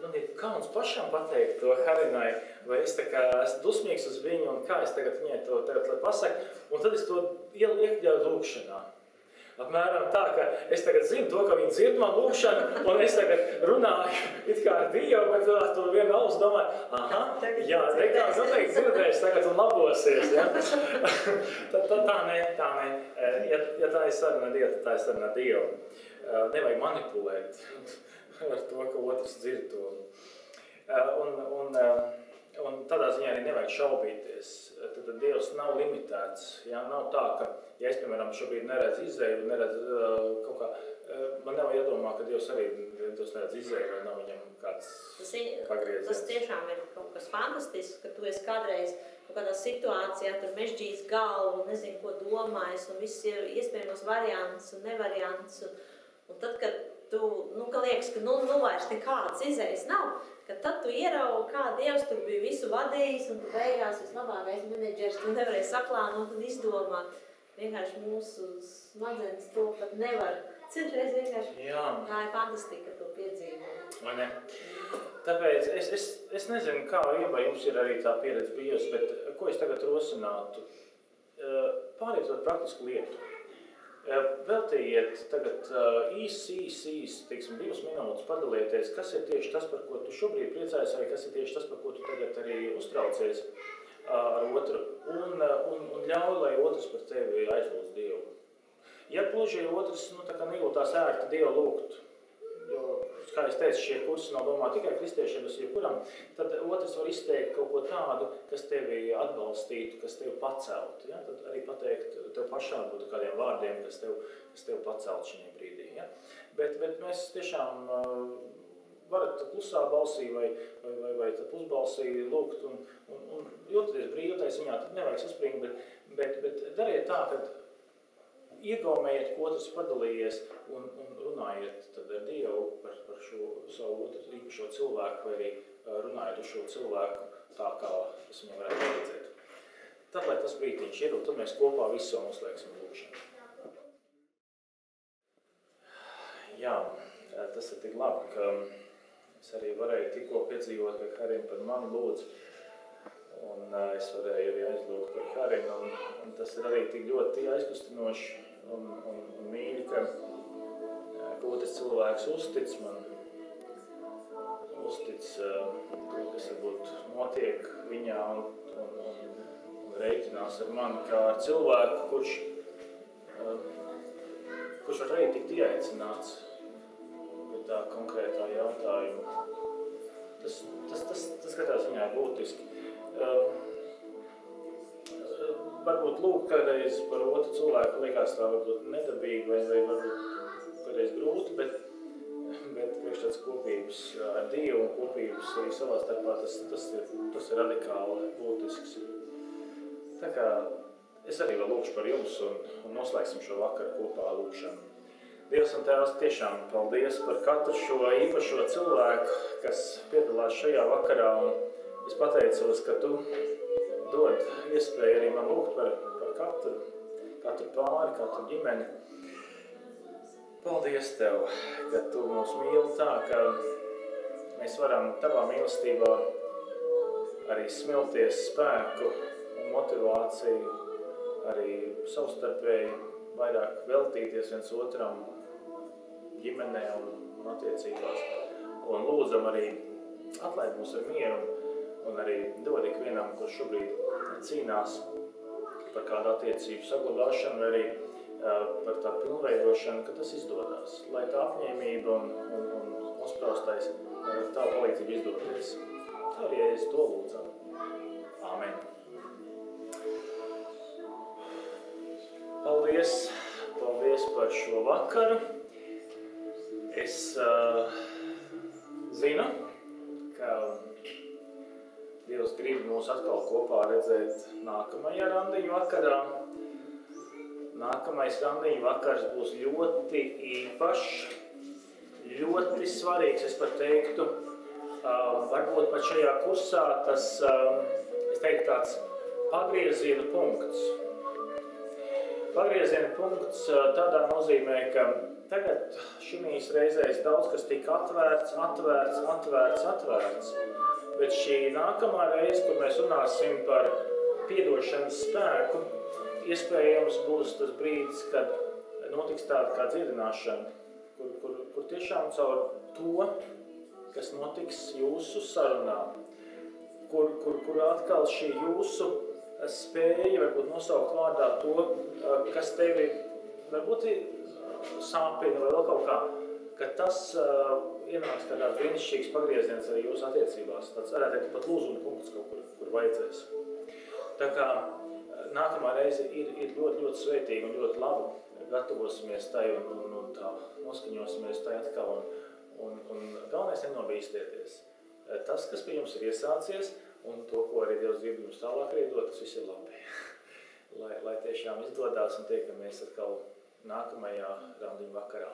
man ir kauns pašam pateikt to Harinai, vai es tā kā esmu dusmīgs uz viņu, un kā es tagad viņai to tagad pasaku, un tad es to iekļauju lūkšanā. Apmēram tā, ka es tagad zinu to, ka viņi dzird man lūkšanu, un es tagad runāju it kā ar Dievu, bet tu vienu ausu domāju, aha, jā, nekāds noteikti dzirdēs tagad un labosies, ja? tā nē. Ja tā ir saruna ar Dievu, tad tā ir saruna ar Dievu. Nevajag manipulēt ar to, ka otrs dzird to. Un tādā ziņā arī nevajag šaubīties. Tad Dievs nav limitēts. Ja? Nav tā, ka, ja es, piemēram, šobrīd neredzu izēju, neredzu kaut kā, man nav jādomā, ka Dievs arī neredz izēju, vai nav viņam kāds pagrieziens. Tas tiešām ir kaut kas fantastisks, ka tu esi kādreiz kaut kādā situācijā, tur mežģīs galvu, nezinu, ko domājis, un viss ir iespējamos variants un nevariants. Un tad, kad tu, ka liekas, ka vairs nekādas izējas nav, ka tad tu ieraugi, kā Dievs tur bija visu vadījis, un tu beigās vislabākais menedžers, tu nevarēji saplānot un izdomāt. Vienkārši mūsu smadzenes to pat nevar. Citreiz vienkārši tā ir fantastika, to piedzīvot. Vai ne? Tāpēc es nezinu, kā vai jums ir arī tā pieredze bijusi, bet ko es tagad rosinātu? Pāriet par praktisku lietu. Veltījiet tagad īsi, teiksim, 2 minūtes padalieties, kas ir tieši tas, par ko tu šobrīd priecājies, vai kas ir tieši tas, par ko tu tagad arī uztraucies ar otru, un ļauj, lai otrs par tevi aizlūdz Dievu. Ja gluži otrs tā kā nejūtās ērti Dievu lūgt, jo, kā es teicu, šie kursi nav domāti tikai kristiešiem, bet jebkuram, tad otrs var izteikt kaut ko tādu, kas tevi atbalstītu, kas tevi paceltu. Ja? Tad arī pateikt tev pašām būtu kādiem vārdiem, kas tev pacelt šajā brīdī. Ja? Bet mēs tiešām varat klusā balsī vai pusbalsī lūgt un jūties brīvotais viņā, tad nevajag saspringt, bet dariet tā, ka iegaumējiet, ko otrs padalījies un runājiet tad ar Dievu par šo savu otru īpašo cilvēku vai arī runājiet uz šo cilvēku tā, kā tas viņam varētu palīdzēt. Tad, lai tas brītiņš ir, un tad mēs kopā visu noslēgsim lūkšanu. Jā, tas ir tik labi, ka es arī varēju tikko piedzīvot, ka Harim par mani lūdz, un es varēju arī aizlūgt par Harinu, un tas ir arī tik ļoti aizkustinoši un mīļi, ka otrs cilvēks uztic man, uztic to, kas varbūt notiek viņā un reiķinās ar mani kā ar cilvēku, kurš var arī tikt ieaicināts pie tā konkrētā jautājuma. Tas katrā ziņā ir būtiski. Varbūt lūk kādreiz par otru cilvēku liekas tā varbūt nedabīgi vai varbūt kādreiz grūti, bet priekš tāds kopības ar Dievu un kopības arī savā starpā tas ir radikāli būtisks. Tā kā es arī vēl lūkšu par jums un noslēgsim šo vakaru kopā lūkšanu. Dievs un Tēvs, tiešām paldies par katru šo īpašo cilvēku, kas piedalās šajā vakarā, un es pateicos, ka Tu dod iespēju arī man lūgt par katru pāri, katru ģimeni. Paldies Tev, ka Tu mūs mīli tā, ka mēs varam Tavā mīlestībā arī smilties spēku un motivāciju, arī savstarpēji vairāk veltīties viens otram ģimenē un attiecībās. Un lūdzam arī atlaid mūs ar mieru un arī dod ikvienam, kurš šobrīd cīnās par kādu attiecību saglabāšanu vai arī par tā pilnveidošanu, ka tas izdodās. Lai tā apņēmība un nospraustais tā palīdzība izdoties. Tā arī es to lūdzam. Āmen. Paldies par šo vakaru. Es zinu, ka Dievs grib mūs atkal kopā redzēt nākamajā randiņu vakarā. Nākamais randiņu vakars būs ļoti īpašs, ļoti svarīgs, es pat teiktu. Varbūt pat šajā kursā tas, es teiktu, tāds pagrieziena punkts. Pagrieziena punkts tādā nozīmē, ka tagad šīs reizēs daudz kas tika atvērts. Bet šī nākamā reize, kur mēs runāsim par piedošanas spēku, iespējams būs tas brīdis, kad notiks tāda kā dziedināšana, kur tiešām caur to, kas notiks jūsu sarunā, kur atkal šī jūsu spēja varbūt nosaukt vārdā to, kas tevi varbūt sāpina vai vēl kaut kā, ka tas ienāks kā tāds brīnišķīgs pagrieziens arī jūsu attiecībās. Tāds varētu teikt pat lūzuma punkts kaut kur vajadzēs. Tā kā nākamā reize ir ļoti, ļoti svētīga un ļoti laba. Gatavosimies tai un tā noskaņosimies tai atkal un galvenais nenobīstieties. Tas, kas pie jums ir iesācies un to, ko arī Dievs grib jums tālāk arī dot, tas viss ir labi. Lai tiešām izdodās un tiekamies atkal nākamajā randiņu vakarā.